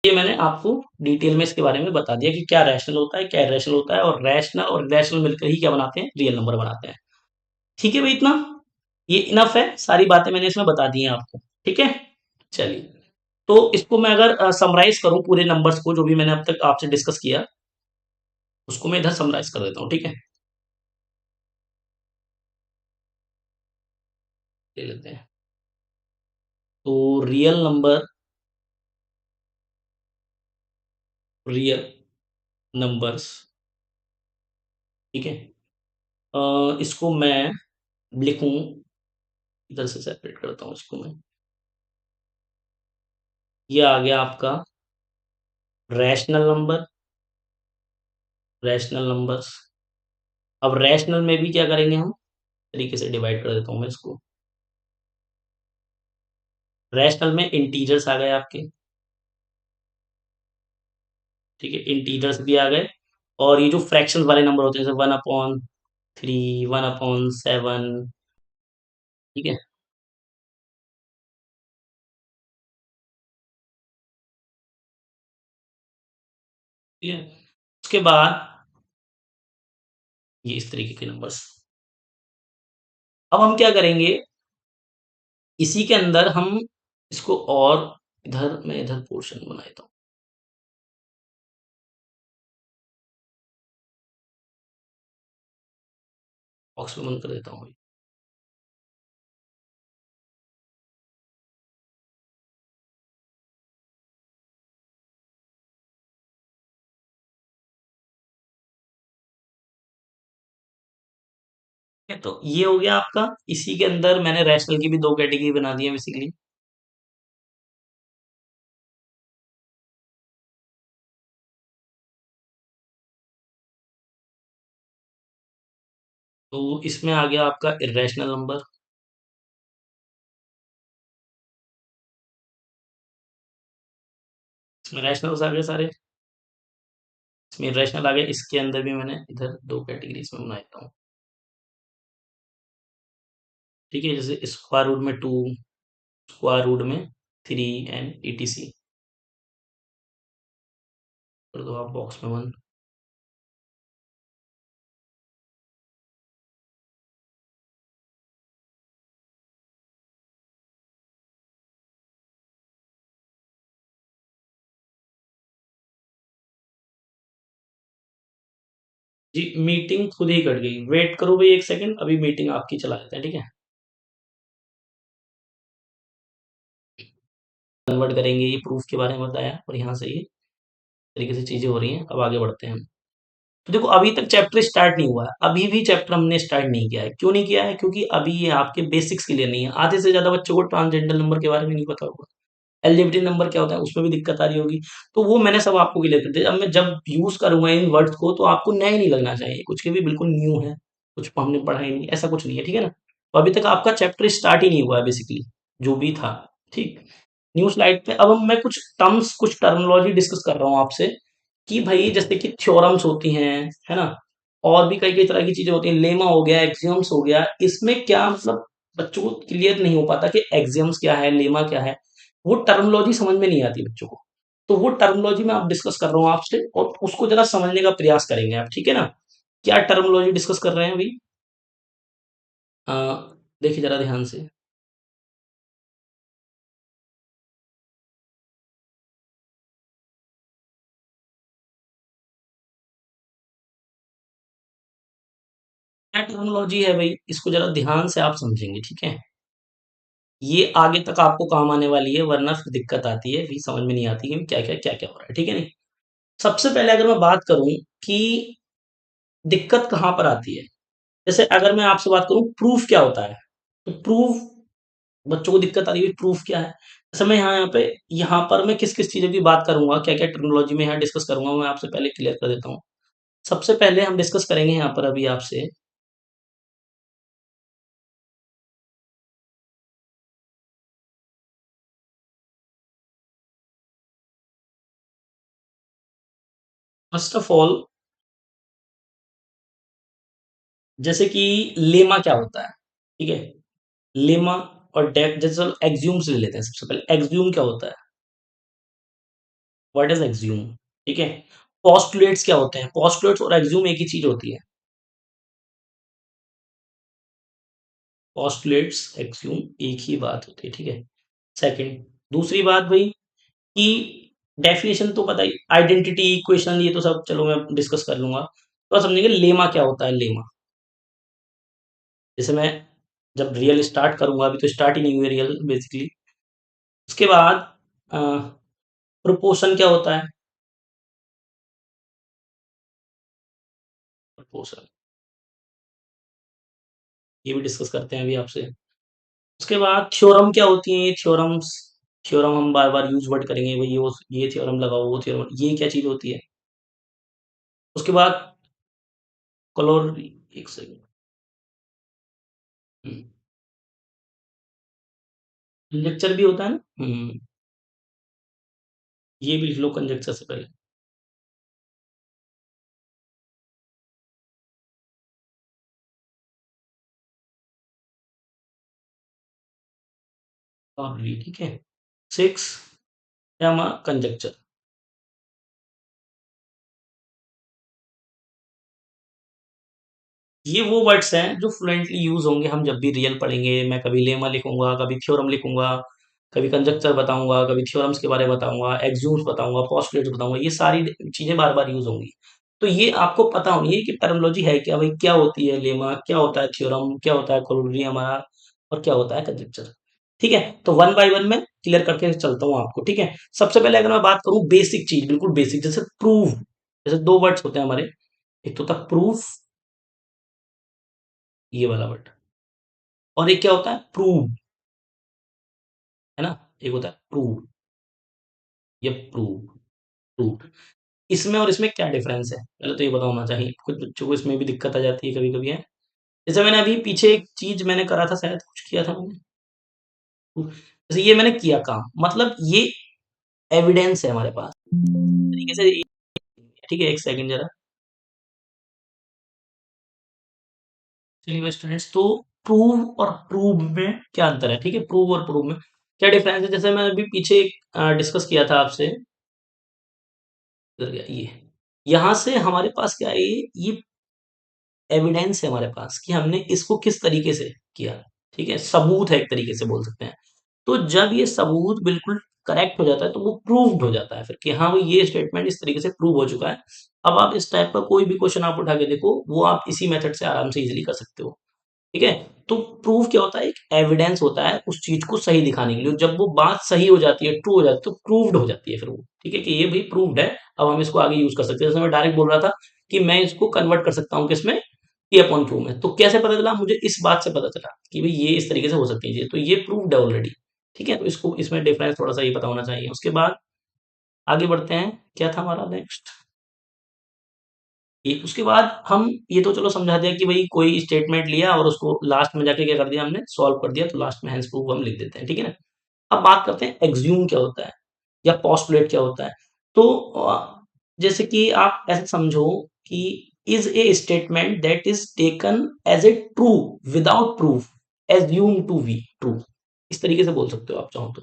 ये मैंने आपको डिटेल में इसके बारे में बता दिया कि क्या रैशनल होता है, क्या इरेशनल होता है, और रैशनल और इरेशनल मिलकर ही क्या बनाते हैं, रियल नंबर बनाते हैं। ठीक है भाई, इतना ये इनफ है, सारी बातें मैंने इसमें बता दी हैं आपको। ठीक है, चलिए। तो इसको मैं अगर समराइज करूं पूरे नंबर्स को जो भी मैंने अब तक आपसे डिस्कस किया, उसको मैं इधर समराइज कर देता हूं। ठीक है, ले लेते हैं। तो रियल नंबर्स, ठीक है। इसको मैं लिखूं, इधर से सेपरेट करता हूं इसको मैं। ये आ गया आपका रैशनल नंबर, रैशनल नंबर्स। अब रैशनल में भी क्या करेंगे हम, तरीके से डिवाइड कर देता हूँ मैं इसको। रैशनल में इंटीजर्स आ गए आपके, ठीक है, इंटीजर्स भी आ गए। और ये जो फ्रैक्शंस वाले नंबर होते हैं, जैसे 1/3, 1/7, ठीक है। ठीक है, उसके बाद ये इस तरीके के नंबर्स। अब हम क्या करेंगे, इसी के अंदर हम इसको और इधर मैं इधर पोर्शन बना देता हूँ। बॉक्स में बंद कर देता हूँ। ठीक है, तो ये हो गया आपका। इसी के अंदर मैंने रैशनल की भी दो कैटेगरी बना दी है बेसिकली। तो इसमें आ गया आपका इरेशनल नंबर, इसमें रैशनल्स आ गए सारे, इसमें इरेशनल आ गए। इसके अंदर भी मैंने इधर दो कैटेगरी इसमें बना देता हूँ। ठीक है, जैसे स्क्वायर रूट में 2, स्क्वायर रूट में 3 एंड etc। कर दो आप बॉक्स में बंद। जी, मीटिंग खुद ही कट गई, वेट करो भाई एक सेकंड, अभी मीटिंग आपकी चला देते हैं, ठीक है। कन्वर्ट करेंगे, ये प्रूफ के बारे में बताया और यहाँ से ये तरीके से चीजें हो रही हैं। अब आगे बढ़ते हैं हम। तो देखो, अभी तक चैप्टर स्टार्ट नहीं हुआ है, अभी भी चैप्टर हमने स्टार्ट नहीं किया है। क्यों नहीं किया है? क्योंकि अभी ये आपके बेसिक्स क्लियर नहीं है। आधे से ज्यादा बच्चों को ट्रांसजेंडर नंबर के बारे में नहीं पता होगा, एलजीब्री नंबर क्या होता है उसमें भी दिक्कत आ रही होगी। तो वो मैंने सब आपको क्लियर कर दिया। अब मैं जब यूज करूंगा इन वर्ड्स को तो आपको नए नहीं लगना चाहिए, कुछ के भी बिल्कुल न्यू है, कुछ हमने पढ़ा ही नहीं, ऐसा कुछ नहीं है, ठीक है ना। तो अभी तक आपका चैप्टर स्टार्ट ही नहीं हुआ है बेसिकली, जो भी था। ठीक, न्यू स्लाइड पे अब मैं कुछ टर्म्स, कुछ टर्मिनोलॉजी डिस्कस कर रहा हूँ आपसे, कि भाई जैसे कि थ्योरम्स होती हैं, है ना, और भी कई कई तरह की चीजें होती हैं, लेमा हो गया, एक्सियम्स हो गया, इसमें क्या मतलब बच्चों को क्लियर नहीं हो पाता कि एक्सियम्स क्या है, लेमा क्या है, वो टर्मिनोलॉजी समझ में नहीं आती बच्चों को। तो वो टर्मिनोलॉजी मैं आप डिस्कस कर रहा हूँ आपसे, और उसको जरा समझने का प्रयास करेंगे आप, ठीक है ना। क्या टर्मिनोलॉजी डिस्कस कर रहे हैं अभी? अ, देखिए जरा ध्यान से। क्या टर्मिनोलॉजी है भाई, इसको जरा ध्यान से आप समझेंगे, ठीक है। ये आगे तक आपको काम आने वाली है, वरना फिर दिक्कत आती है, फिर समझ में नहीं आती कि क्या क्या हो रहा है, ठीक है नहीं। सबसे पहले अगर मैं बात करूं कि दिक्कत कहाँ पर आती है, जैसे अगर मैं आपसे बात करूं प्रूफ क्या होता है, तो प्रूफ, बच्चों को दिक्कत आ रही है प्रूफ क्या है। जैसे मैं यहाँ पर मैं किस किस चीजों की बात करूंगा, क्या क्या टेक्नोलॉजी में यहाँ डिस्कस करूंगा, मैं आपसे पहले क्लियर कर देता हूँ। सबसे पहले हम डिस्कस करेंगे यहाँ पर अभी आपसे, फर्स्ट ऑफ ऑल, जैसे कि लेमा क्या होता है, ठीक है। लेमा और डेक, जैसे एक्ज्यूम से ले लेते हैं। सबसे पहले एक्ज्यूम क्या होता है, व्हाट इज एक्सियूम? ठीक है। पोस्टुलेट्स क्या होते हैं? पोस्टुलेट्स और एक्सियूम एक ही चीज होती है। पोस्टुलेट्स एक्सियूम एक ही बात होती है, ठीक है। सेकंड, दूसरी बात भाई कि डेफिनेशन तो पता ही, आइडेंटिटी इक्वेशन ये तो सब चलो मैं डिस्कस कर लूंगा, तो आप समझेंगे लेमा क्या होता है। लेमा जैसे मैं जब रियल स्टार्ट करूंगा, अभी तो स्टार्ट ही नहीं हुई रियल बेसिकली। उसके बाद प्रोपोर्शन क्या होता है? प्रोपोर्शन ये भी डिस्कस करते हैं अभी आपसे। उसके बाद थ्योरम क्या होती है? थ्योरम्स, थ्योरम हम बार बार यूज वर्ड करेंगे भाई, ये थ्योरम लगाओ, वो थ्योरम, ये क्या चीज होती है? उसके बाद कलोर, एक सेकंड, कंजक्चर भी होता है ना। ये भी लिख लो कंजक्चर से पहले। और भी ठीक है। सिक्स है हमारा कंजक्चर। ये वो वर्ड्स हैं जो फ्लुएंटली यूज होंगे हम जब भी रियल पढ़ेंगे। मैं कभी लेमा लिखूंगा, कभी थ्योरम लिखूंगा, कभी कंजक्चर बताऊंगा, कभी थ्योरम्स के बारे में बताऊंगा, एक्सियूम्स बताऊंगा, पोस्टुलेट्स बताऊंगा, ये सारी चीजें बार बार यूज होंगी। तो ये आपको पता होनी है कि टर्मिनोलॉजी है क्या भाई, क्या होती है लेमा, क्या होता है थ्योरम, क्या होता है कोरोलरी हमारा, और क्या होता है कंजक्चर। ठीक है। तो वन बाय वन में क्लियर करके चलता हूँ आपको, ठीक है। सबसे पहले अगर मैं बात करूं बेसिक चीज, बिल्कुल बेसिक, जैसे प्रूव, जैसे दो वर्ड्स होते हैं हमारे, एक तो होता है प्रूफ, ये वाला वर्ड, और एक क्या होता है प्रूव, है ना। एक होता है प्रूव, ये प्रूव, प्रूव। इसमें और इसमें क्या डिफरेंस है पहले तो ये बताना चाहिए, कुछ बच्चों को इसमें भी दिक्कत आ जाती है कभी कभी है। जैसे मैंने अभी पीछे एक चीज मैंने करा था, शायद कुछ किया था मैंने, जैसे ये मैंने किया काम, मतलब ये एविडेंस है हमारे पास तरीके से। ठीक है, एक सेकंड जरा। चलिए स्टूडेंट्स, तो प्रूव और प्रूव में क्या अंतर है? ठीक है, प्रूव और प्रूव में क्या डिफरेंस है? जैसे मैंने अभी पीछे डिस्कस किया था आपसे, इधर गया ये, यहाँ से हमारे पास क्या है, ये एविडेंस है हमारे पास कि हमने इसको किस तरीके से किया। ठीक है, सबूत है एक तरीके से बोल सकते हैं। तो जब ये सबूत बिल्कुल करेक्ट हो जाता है तो वो प्रूव्ड हो जाता है फिर कि हाँ भाई ये स्टेटमेंट इस तरीके से प्रूव हो चुका है। अब आप इस टाइप का कोई भी क्वेश्चन आप उठा के देखो, वो आप इसी मेथड से आराम से इजीली कर सकते हो। ठीक है। तो प्रूफ क्या होता है? एक एविडेंस होता है उस चीज को सही दिखाने के लिए। जब वो बात सही हो जाती है, ट्रू हो जाती है, तो प्रूव्ड हो जाती है फिर वो। ठीक है कि ये भाई प्रूव्ड है, अब हम इसको आगे यूज कर सकते हैं। जैसे मैं डायरेक्ट बोल रहा था कि मैं इसको कन्वर्ट कर सकता हूँ किसमें, पी अपॉन क्यू में। तो कैसे पता चला मुझे? इस बात से पता चला कि भाई ये इस तरीके से हो सकती है चीजें, तो ये प्रूव्ड है ऑलरेडी। ठीक है, तो इसको इसमें डिफरेंस थोड़ा सा ये पता होना चाहिए। उसके बाद आगे बढ़ते हैं, क्या था हमारा नेक्स्ट? ये उसके बाद हम ये तो चलो समझा दिया कि भाई कोई स्टेटमेंट लिया और उसको लास्ट में जाके क्या कर दिया, हमने सॉल्व कर दिया, तो लास्ट में हैंस प्रूफ हम लिख देते हैं। ठीक है ना। अब बात करते हैं एक्ज्यूम क्या होता है या पोस्टुलेट क्या होता है। तो जैसे कि आप ऐसे समझो कि is a statement that is taken as a true without proof, assume to be true, इस तरीके से बोल सकते हो आप चाहो तो।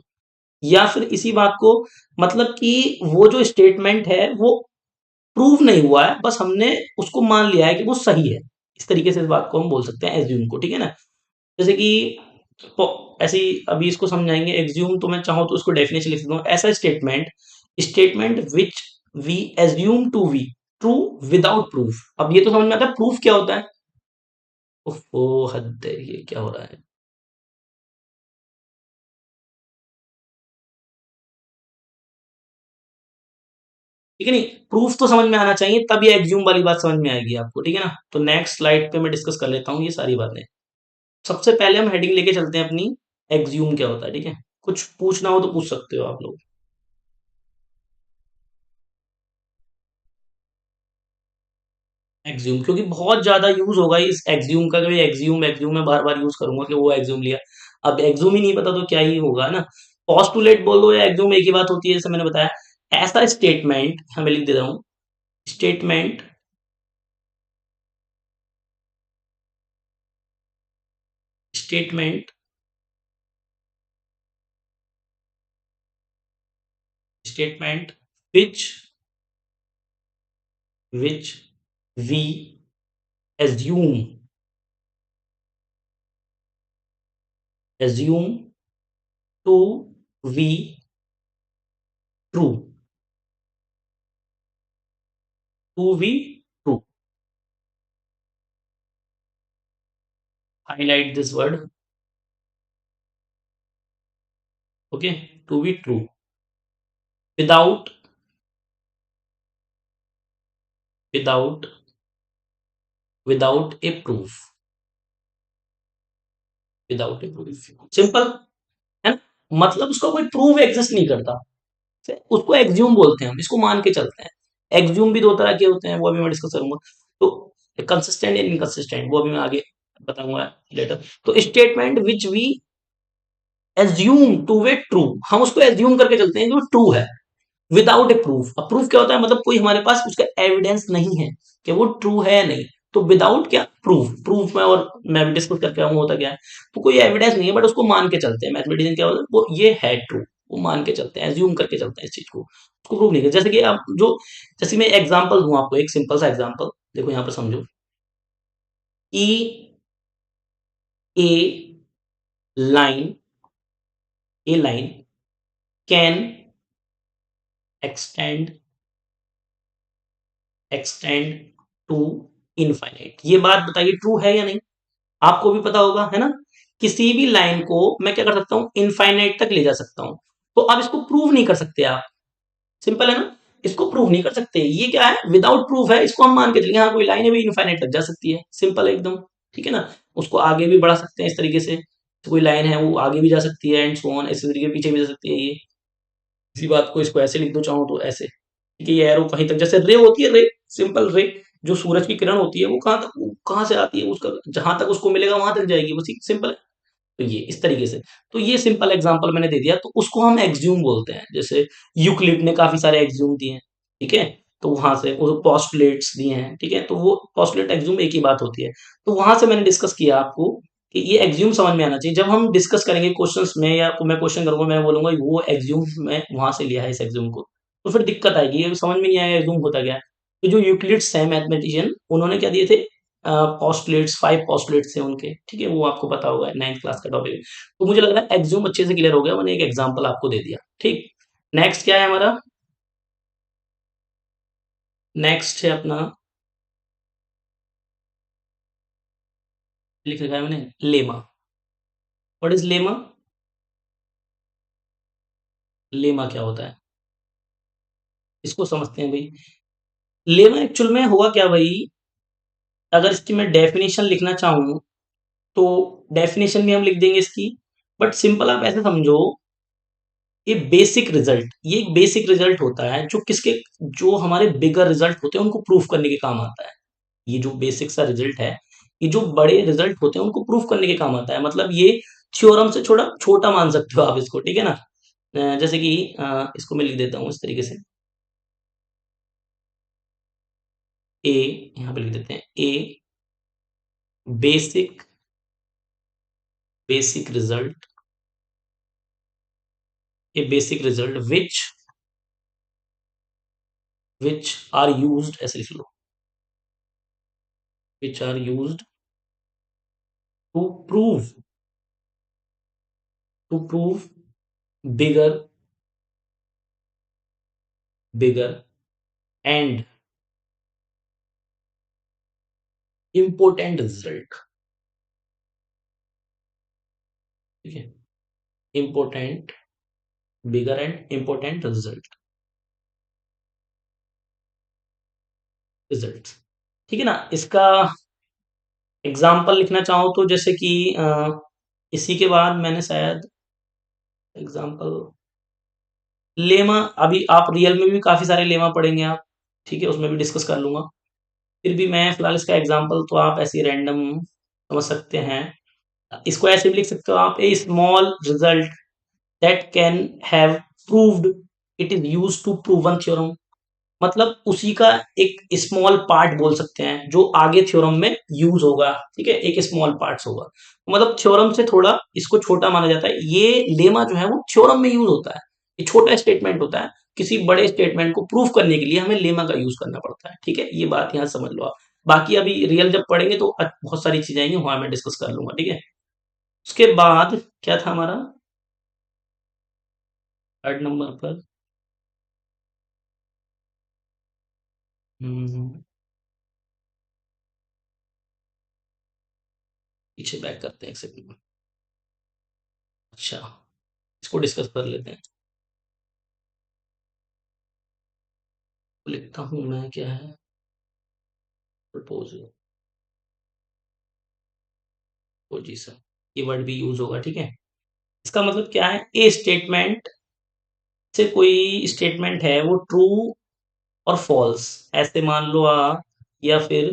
या फिर इसी बात को, मतलब कि वो जो स्टेटमेंट है वो प्रूव नहीं हुआ है, बस हमने उसको मान लिया है कि वो सही है। इस तरीके से इस बात को हम बोल सकते हैं एज्यूम को। ठीक है ना। जैसे कि ऐसे ही अभी इसको समझाएंगे। एज्यूम तो मैं चाहूँ तो उसको डेफिनेशन लिख सकता हूँ, ऐसा statement, statement which we assume to be true without proof. अब ये तो समझ में आता है प्रूफ क्या होता है। ओहो हद है, ये क्या हो रहा है? ठीक है नहीं, प्रूफ तो समझ में आना चाहिए, तब ये एग्ज्यूम वाली बात समझ में आएगी आपको। ठीक है ना। तो नेक्स्ट स्लाइड पे मैं डिस्कस कर लेता हूँ ये सारी बातें। सबसे पहले हम हेडिंग लेके चलते हैं अपनी, एग्ज्यूम क्या होता है। ठीक है, कुछ पूछना हो तो पूछ सकते हो आप लोग। एग्ज्यूम, क्योंकि बहुत ज्यादा यूज होगा इस एग्ज्यूम का, कि एग्ज्यूम एग्ज्यूम में बार बार यूज करूंगा कि वो एग्ज्यूम लिया। अब एग्ज्यूम ही नहीं पता तो क्या ही होगा ना। पॉस्टुलेट बोल दो या एग्ज्यूम एक ही बात होती है, जैसे मैंने बताया। ऐसा स्टेटमेंट हमें लिख दे रहा हूं, statement, statement, statement which we assume to be true, to be true. Highlight this word. Okay, to be true without without without a proof, without a proof. Simple है ना, मतलब उसका कोई प्रूफ एग्जिस्ट नहीं करता, उसको एग्ज्यूम बोलते हैं, हम इसको मान के चलते हैं। एग्ज्यूम भी दो तरह के होते हैं, वो अभी मैं डिस्कस करूंगा। तो कंसिस्टेंट एंड इनकंसिस्टेंट, वो अभी मैं आगे बताऊंगा लेटर। तो statement which we assume to be true, हम उसको एज्यूम करके चलते हैं जो ट्रू है, विदाउट ए प्रूफ। अब प्रूफ क्या होता है, मतलब कोई हमारे पास उसका एविडेंस नहीं है कि वो ट्रू है या नहीं। तो विदाउट क्या, प्रूफ, प्रूफ में और मैं भी डिस्कस करके आऊंगा होता क्या है। तो कोई एविडेंस नहीं है बट उसको मान के चलते हैं, मैथमेटिशियन क्या होता है, वो ये है ट्रू, वो मान के चलते हैं, एज्यूम करके चलते हैं इस चीज को, उसको प्रूव नहीं कर। जैसे कि आप जो, जैसे मैं एग्जांपल दूं आपको, एक सिंपल सा एग्जांपल देखो यहाँ पर समझो। ई a line, a line can extend extend to infinite, ये बात बताइए ट्रू है या नहीं। आपको भी पता होगा है ना, किसी भी लाइन को मैं क्या कर सकता हूं, इनफाइनाइट तक ले जा सकता हूं। तो आप इसको प्रूव नहीं कर सकते आप, सिंपल है ना, इसको प्रूव नहीं कर सकते। ये क्या है, विदाउट प्रूफ है, इसको हम मान के चलेंगे हाँ कोई लाइन है भी इनफाइनाइट तक जा सकती है, सिंपल है एकदम। ठीक है ना, उसको आगे भी बढ़ा सकते हैं इस तरीके से, तो कोई लाइन है वो आगे भी जा सकती है एंड सो ऑन, ऐसे तरीके पीछे भी जा सकती है। ये इसी बात को इसको ऐसे लिख दो चाहो तो ऐसे, कि ये एरो कहीं तक, जैसे रे होती है, रे, सिंपल रे, जो सूरज की किरण होती है वो कहाँ तक, वो कहाँ से आती है, उसका जहां तक उसको मिलेगा वहां तक जाएगी, बस सिंपल है। तो ये इस तरीके से, तो ये सिंपल एग्जांपल मैंने दे दिया, तो उसको हम एक्ज्यूम बोलते हैं। जैसे यूक्लिड ने काफी सारे एक्ज्यूम दिए हैं, ठीक है, तो वहां से वो पोस्टुलेट्स दिए हैं, ठीक है, तो वो पोस्टुलेट एक्ज्यूम एक ही बात होती है। तो वहां से मैंने डिस्कस किया आपको कि ये एक्ज्यूम समझ में आना चाहिए। जब हम डिस्कस करेंगे क्वेश्चंस में, या मैं क्वेश्चन करूंगा, मैं बोलूंगा वो एक्ज्यूम मैं वहां से लिया है इस एक्ज्यूम को, तो फिर दिक्कत आएगी, ये समझ में नहीं आएगा एक्ज्यूम होता क्या है। तो जो यूक्लिड्स है मैथमेटिशियन, उन्होंने क्या दिए थे, पोस्टुलेट्स, 5 पोस्टुलेट्स थे उनके, ठीक है, वो आपको पता होगा, 9th क्लास का टॉपिक। तो मुझे लग रहा है एक्ज्यूम अच्छे से क्लियर हो गया, मैंने एक एग्जांपल आपको दे दिया। ठीक, नेक्स्ट क्या है हमारा, नेक्स्ट है अपना, लिख रखा है मैंने, lemma. What is lemma, lemma क्या होता है, इसको समझते हैं भाई। लेमा एक्चुअल में हुआ क्या भाई, अगर इसकी मैं डेफिनेशन लिखना चाहूँ तो डेफिनेशन भी हम लिख देंगे इसकी, बट सिंपल आप ऐसे समझो, ये बेसिक रिजल्ट, ये एक बेसिक रिजल्ट होता है जो किसके, जो हमारे बिगर रिजल्ट होते हैं उनको प्रूफ करने के काम आता है। ये जो बेसिक सा रिजल्ट है, ये जो बड़े रिजल्ट होते हैं उनको प्रूफ करने के काम आता है, मतलब ये थ्योरम से छोटा छोटा मान सकते हो आप इसको, ठीक है ना। जैसे कि इसको मैं लिख देता हूँ इस तरीके से, ए, यहाँ पे लिख देते हैं a basic, basic result, a basic result which are used, ऐसे लिख लो, which are used to prove, to prove bigger, bigger and important result, ठीक है, important, bigger and important result, result, ठीक है ना। इसका एग्जाम्पल लिखना चाहो तो जैसे कि इसी के बाद मैंने शायद एग्जाम्पल, लेमा, अभी आप रियल में भी काफी सारे लेमा पढ़ेंगे आप, ठीक है, उसमें भी डिस्कस कर लूंगा। फिर भी मैं फिलहाल इसका एग्जाम्पल तो आप ऐसे रैंडम समझ सकते हैं, इसको ऐसे भी लिख सकते हो आप, a small result that can have proved it is used to prove one theorem, मतलब उसी का एक स्मॉल पार्ट बोल सकते हैं जो आगे थ्योरम में यूज होगा, ठीक है, एक स्मॉल पार्ट्स होगा, मतलब थ्योरम से थोड़ा इसको छोटा माना जाता है। ये लेमा जो है वो थ्योरम में यूज होता है, ये छोटा स्टेटमेंट होता है, किसी बड़े स्टेटमेंट को प्रूफ करने के लिए हमें लेमा का यूज करना पड़ता है। ठीक है, ये बात यहाँ समझ लो आप। बाकी अभी रियल जब पढ़ेंगे तो बहुत सारी चीजें आएंगी, वहां मैं डिस्कस कर लूंगा। ठीक है, उसके बाद क्या था हमारा 3rd नंबर पर? हम्म, पीछे बैक करते हैं एक सेकंड। अच्छा, इसको डिस्कस कर लेते हैं। तो लिखता हूँ मैं, क्या है, प्रपोजल पोजीशन, ये वर्ड भी यूज होगा। ठीक है, इसका मतलब क्या है, ए स्टेटमेंट से कोई स्टेटमेंट है वो ट्रू और फॉल्स ऐसे मान लो या फिर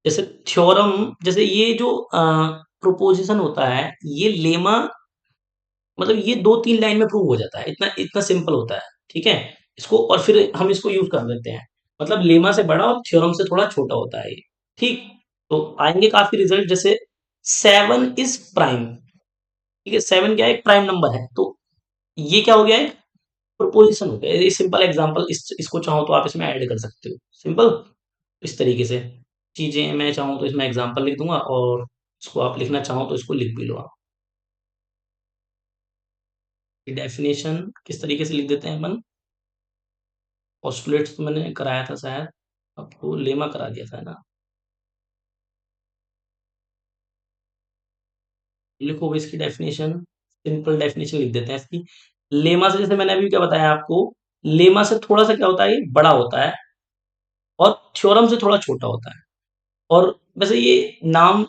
जैसे थ्योरम, जैसे ये जो प्रोपोजिशन होता है, ये लेमा मतलब ये 2-3 लाइन में प्रूव हो जाता है, इतना इतना सिंपल होता है। ठीक है, इसको और फिर हम इसको यूज कर देते हैं। मतलब लेमा से बड़ा और थ्योरम से थोड़ा छोटा होता है ये। ठीक, तो आएंगे काफी रिजल्ट, जैसे 7 इज प्राइम। ठीक है, 7 क्या है, एक प्राइम नंबर है। तो ये क्या हो गया, एक प्रोपोजिशन हो गया। ये सिंपल एग्जांपल, इसको चाहो तो आप इसमें ऐड कर सकते हो, सिंपल इस तरीके से चीजें। मैं चाहूँ तो इसमें एग्जांपल लिख दूंगा, और इसको आप लिखना चाहो तो इसको लिख भी लो आप। डेफिनेशन किस तरीके से लिख देते हैं अपन? पोस्टुलेट्स तो मैंने कराया था शायद, आपको लेमा करा दिया था ना। लिखो भी इसकी डेफिनेशन, सिंपल डेफिनेशन लिख देते हैं इसकी। लेमा से, जैसे मैंने अभी क्या बताया आपको, लेमा से थोड़ा सा क्या होता है, ये बड़ा होता है, और थ्योरम से थोड़ा छोटा होता है। और वैसे ये नाम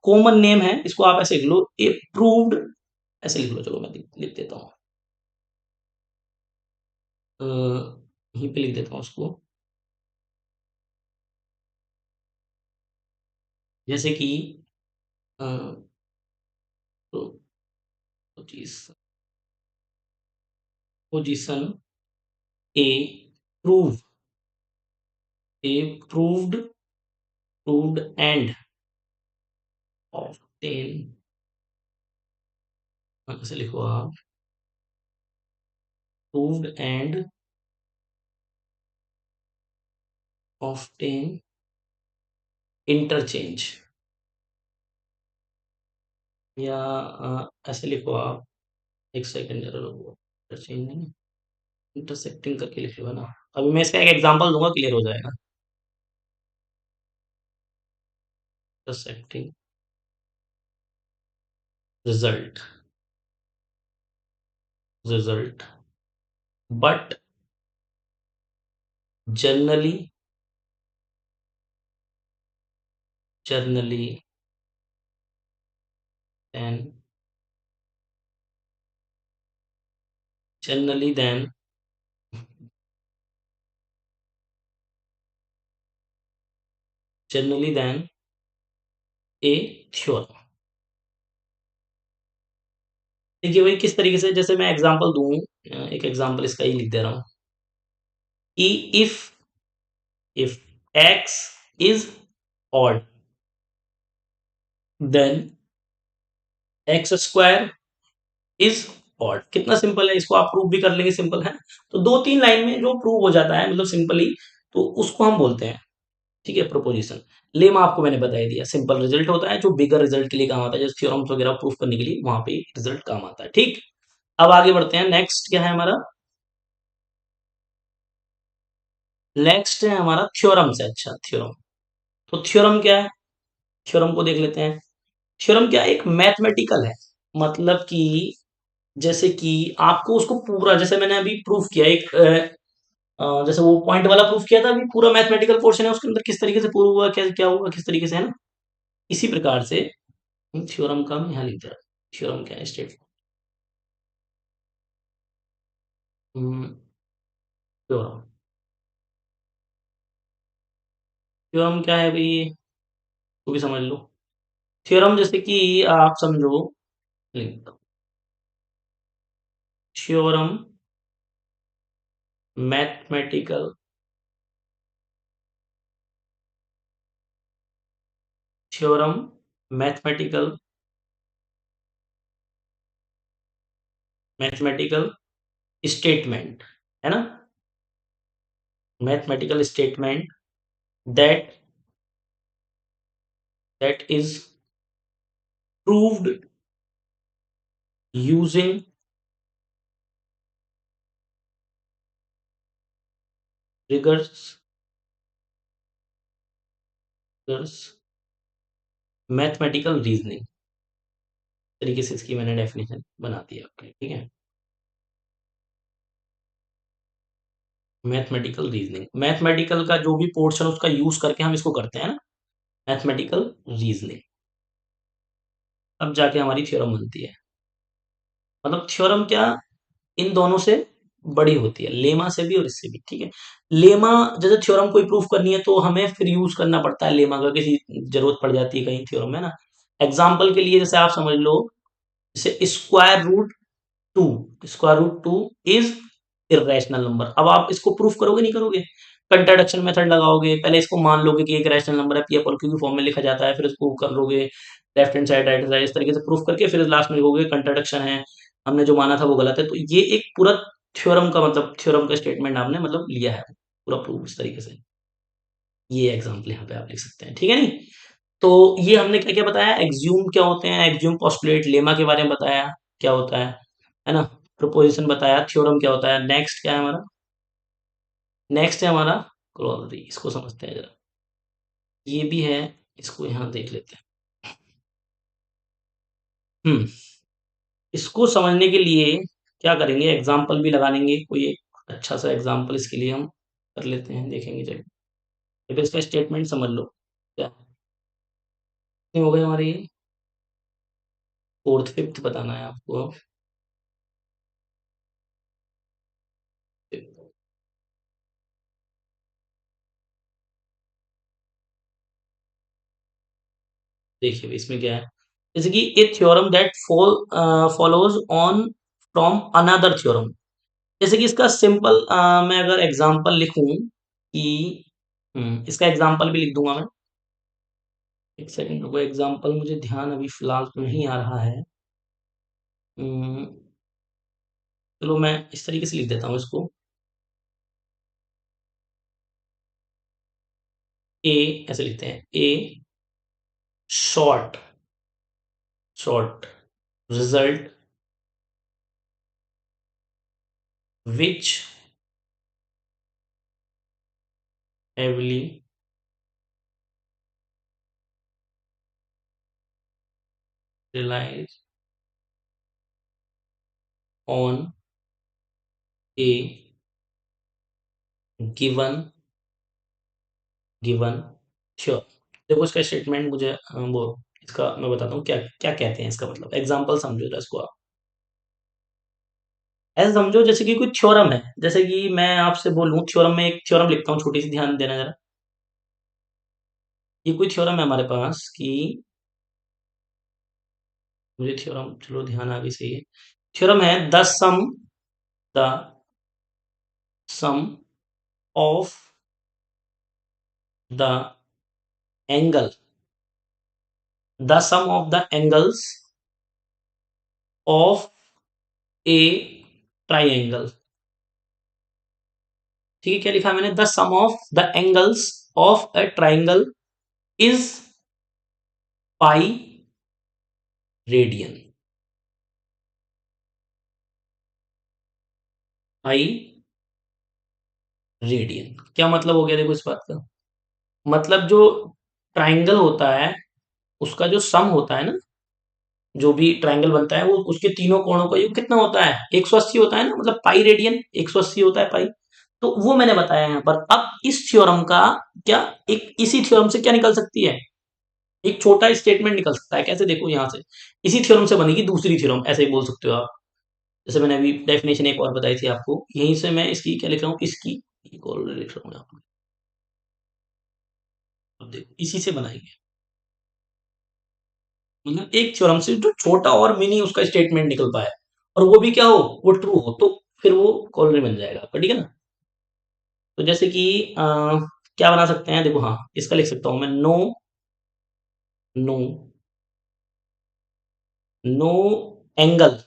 कॉमन नेम है, इसको आप ऐसे लिख लो, ए प्रूव्ड, ऐसे लिख लो। चलो मैं लिख देता हूँ, यहीं पे लिख देता हूँ उसको, जैसे कि position, position A prove, A proved, proved and obtain, कैसे लिखो आप, प्रूव्ड एंड ऑब्टेन इंटरचेंज, या ऐसे लिखो आप, एक सेकंड जरा रुको, इंटरचेंज नहीं, इंटरसेक्टिंग करके लिख लो, है ना। अभी मैं इसका एक एग्जांपल दूंगा, क्लियर हो जाएगा। Intersecting result, result but generally, generally then, generally then generally then a theorem. देखिए भाई, किस तरीके से, जैसे मैं एग्जांपल दूं, एक एग्जांपल इसका ही लिख दे रहा हूं कि if x is odd, then x square is odd. कितना सिंपल है, इसको आप प्रूव भी कर लेंगे, सिंपल है। तो 2-3 लाइन में जो प्रूव हो जाता है, मतलब सिंपली, तो उसको हम बोलते हैं, ठीक है, प्रोपोजिशन। लेमा आपको मैंने बता ही दिया, सिंपल रिजल्ट होता है जो बिगर रिजल्ट के लिए काम आता है, जैसे थ्योरम्स वगैरह प्रूफ करने के लिए वहां पे रिजल्ट काम आता है। ठीक, अब आगे बढ़ते हैं। नेक्स्ट क्या है हमारा, नेक्स्ट है हमारा थ्योरम से। अच्छा, थ्योरम, तो थ्योरम क्या है, थ्योरम को देख लेते हैं। थ्योरम क्या है, एक मैथमेटिकल है। मतलब कि जैसे कि आपको उसको पूरा, जैसे मैंने अभी प्रूफ किया एक जैसे वो पॉइंट वाला प्रूफ किया था, अभी पूरा मैथमेटिकल पोर्शन है उसके अंदर, किस तरीके से प्रूव हुआ, क्या क्या हुआ, किस तरीके से, है ना। इसी प्रकार से थ्योरम का मैं यहाँ लिख दिया। थ्योरम क्या है, स्टेट, थ्योरम, थ्योरम क्या है भाई, वो भी समझ लो। थ्योरम जैसे कि आप समझो, लिख दो, theorem mathematical, theorem mathematical, mathematical statement, है ना। Mathematical statement that that is proved using riggers mathematical reasoning तरीके से इसकी मैंने डेफिनेशन बना दी है आपके लिए, ठीक है। मैथमेटिकल रीजनिंग, मैथमेटिकल का जो भी पोर्शन उसका यूज करके हम इसको करते हैं ना, मैथमेटिकल रीजनिंग, अब जाके हमारी थ्योरम बनती है। मतलब थ्योरम क्या, इन दोनों से बड़ी होती है, लेमा से भी और इससे भी, ठीक है। लेमा, जैसे थ्योरम कोई प्रूफ करनी है तो हमें फिर यूज करना पड़ता है लेमा का, किसी जरूरत पड़ जाती है कहीं थ्योरम में ना। एग्जाम्पल के लिए जैसे आप समझ लो, जैसे square root two is irrational number. अब आप इसको प्रूफ करोगे नहीं करोगे, कंट्राडिक्शन मेथड लगाओगे, पहले इसको मान लोगे कि एक रैशनल नंबर है, पी अपॉन क्यू की फॉर्म में लिखा जाता है, फिर इसको कर लोगे left hand side right hand side, इस तरीके से प्रूफ करके फिर लास्ट में लिखोगे कंट्राडिक्शन है, हमने जो माना था वो गलत है। तो ये एक पूरा थ्योरम का मतलब, थ्योरम का स्टेटमेंट आपने मतलब लिया है पूरा प्रूफ इस तरीके से। ये एग्जाम्पल यहाँ पे आप लिख सकते हैं, ठीक है नहीं। तो ये हमने क्या क्या बताया, एक्ज्यूम क्या होते हैं, एक्ज्यूम पोस्टुलेट, लेमा के बारे में बताया क्या होता है ना, प्रोपोजिशन बताया, थ्योरम क्या होता है। नेक्स्ट क्या है हमारा, नेक्स्ट है हमारा क्लोजरी, इसको समझते हैं जरा, ये भी है, इसको यहाँ देख लेते हैं। हम्म, इसको समझने के लिए क्या करेंगे, एग्जाम्पल भी लगा लेंगे, कोई एक अच्छा सा एग्जाम्पल इसके लिए हम कर लेते हैं, देखेंगे चलिए। तो इसका स्टेटमेंट समझ लो क्या, कितने हो गए हमारे ये, फोर्थ फिफ्थ बताना है आपको। देखिए इसमें क्या है, जैसे कि a theorem that follows on from another theorem. जैसे कि इसका सिंपल मैं अगर एग्जांपल लिखूं कि, इसका एग्जांपल भी लिख दूंगा मैं, एक सेकंड रुको, एग्जांपल मुझे ध्यान अभी फिलहाल तो नहीं आ रहा है। हम्म, चलो मैं इस तरीके से लिख देता हूँ इसको, ए ऐसे लिखते हैं, ए short short result which heavily relies on a given given sure. देखो इसका स्टेटमेंट मुझे वो इसका मैं बताता हूँ क्या क्या कहते हैं, इसका मतलब एग्जांपल समझो जरा इसको आप। ऐसे समझो जैसे कि कोई थ्योरम है, जैसे कि मैं आपसे बोलूं थ्योरम में, एक थ्योरम लिखता हूँ छोटी सी, ध्यान देना जरा। ये कोई थ्योरम है हमारे पास कि, मुझे थ्योरम चलो ध्यान आ गई, सही है। थ्योरम है the sum of the angle, the sum of the angles of a triangle. ठीक है, क्या लिखा है मैंने, the sum of the angles of a triangle is pi radian. Pi radian क्या मतलब हो गया, देखो इस बात का मतलब, जो ट्राइंगल होता है उसका जो सम होता है ना, जो भी ट्राइंगल बनता है वो उसके तीनों कोणों का योग कितना होता है, 180 होता है ना, मतलब पाई रेडियन 180 होता है पाई। तो वो मैंने बताया यहाँ पर। अब इस थ्योरम का क्या, एक इसी थ्योरम से क्या निकल सकती है, एक छोटा स्टेटमेंट निकल सकता है, कैसे देखो यहाँ से, इसी थ्योरम से बनेगी दूसरी थ्योरम, ऐसे ही बोल सकते हो आप। जैसे मैंने अभी डेफिनेशन एक और बताई थी आपको, यहीं से मैं इसकी क्या लिख रहा हूँ, इसकी एक और लिख रहा हूँ यहाँ पर। अब देखो इसी से बनाएंगे, मतलब एक थ्योरम से जो छोटा और मिनी उसका स्टेटमेंट निकल पाए, और वो भी क्या हो, वो ट्रू हो, तो फिर वो कॉलोनी बन जाएगा आपका, ठीक है ना। तो जैसे कि क्या बना सकते हैं, देखो हाँ इसका लिख सकता हूं मैं, नो नो नो एंगल,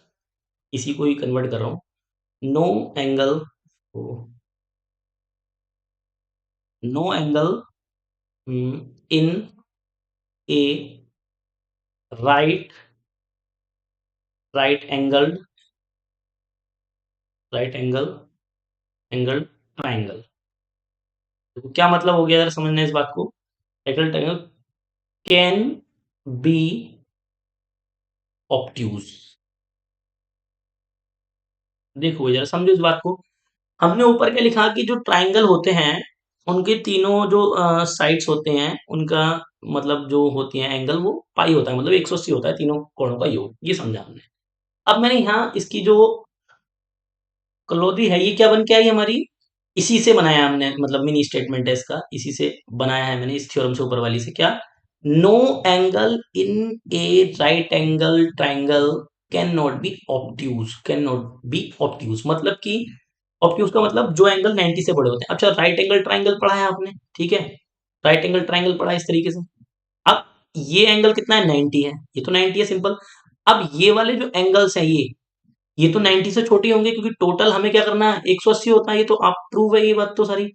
इसी को ही कन्वर्ट कर रहा हूं, no angle no angle in a right right angle right angle triangle. तो क्या मतलब हो गया, अगर समझना है इस बात को। Right angle can be obtuse. देखो जरा समझो इस बात को। हमने ऊपर क्या लिखा कि जो ट्राइंगल होते हैं उनके तीनों जो साइड्स होते हैं उनका मतलब जो होती है एंगल वो पाई होता है, मतलब 180 होता है तीनों कोणों का योग, ये समझा हमने। अब मैंने यहाँ इसकी जो क्लोरी है ये क्या बन के आई हमारी, इसी से बनाया हमने, मतलब मिनी स्टेटमेंट है इसका, इसी से बनाया है मैंने इस थ्योरम से ऊपर वाली से। क्या, no angle in a right angle triangle can not be obtuse, can not be obtuse मतलब कि ऑब्ट्यूज का मतलब जो एंगल 90 से बड़े होते हैं। अच्छा राइट एंगल ट्राइंगल पढ़ा है आपने, ठीक है, राइट एंगल ट्राइंगल पढ़ा है इस तरीके से। अब ये एंगल कितना है, 90 है, ये तो 90 है सिंपल। अब ये वाले जो एंगल्स हैं ये तो 90 से छोटे होंगे क्योंकि टोटल हमें क्या करना है 180 होता है, ये तो आप प्रूव है ये बात तो सारी।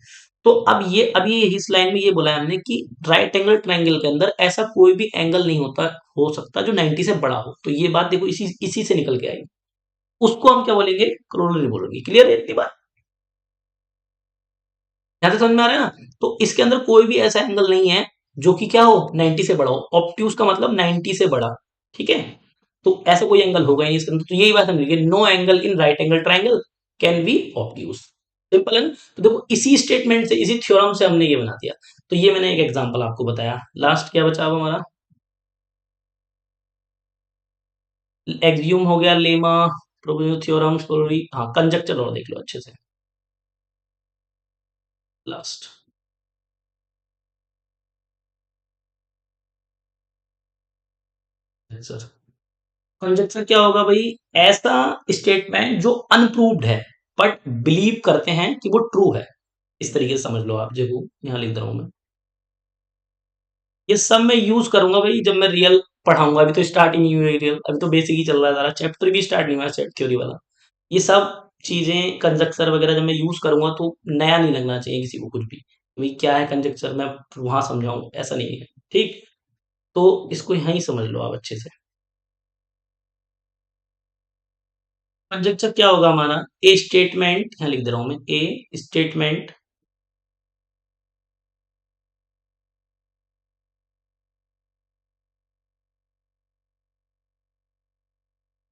तो अब ये अभी इस लाइन में ये बोला है हमने कि राइट एंगल ट्रायंगल के अंदर ऐसा कोई भी एंगल नहीं होता हो सकता जो 90 से बड़ा हो। तो ये बात देखो इसी इसी से निकल के आई। उसको हम क्या बोलेंगे, क्रोनरी बोलेंगे। क्लियर है इतनी बात, यहां तक समझ में आ रहा है ना। तो इसके अंदर कोई भी ऐसा एंगल नहीं है जो कि क्या हो 90 से बड़ा हो। ऑब्ट्यूज का मतलब 90 से बड़ा, ठीक है। तो ऐसा कोई एंगल होगा ही नहीं इसके अंदर। तो यही बात समझिए, no angle in right angle triangle can be obtuse. Simple है ना। तो देखो इसी स्टेटमेंट से, इसी थ्योरम से हमने ये बना दिया। तो ये मैंने एक एग्जांपल आपको बताया। लास्ट क्या बचा अब हमारा, एक्सियम हो गया, लेमा, प्रोबेबिलिटी थ्योरम, हाँ कंजक्चर और देख लो अच्छे से लास्ट। सर कंजक्शन क्या होगा भाई, ऐसा स्टेटमेंट जो अनप्रूव्ड है बट बिलीव करते हैं कि वो ट्रू है। इस तरीके से समझ लो आप, देखो यहाँ लिख रहा हूं मैं। ये सब मैं यूज करूंगा भाई जब मैं रियल पढ़ाऊंगा। अभी तो स्टार्ट ही नहीं हुई है रियल, अभी तो बेसिक ही चल रहा है, सारा चैप्टर भी स्टार्ट नहीं हुआ है सेट थ्योरी वाला। ये सब चीजें कंजक्चर वगैरह जब मैं यूज करूंगा तो नया नहीं लगना चाहिए किसी को कुछ भी, भाई क्या है कंजक्चर मैं वहां समझाऊं, ऐसा नहीं है। ठीक, तो इसको यहीं समझ लो आप अच्छे से। कंजक्चर क्या होगा हमारा, ए स्टेटमेंट, यहां लिख दे रहा हूं मैं, ए statement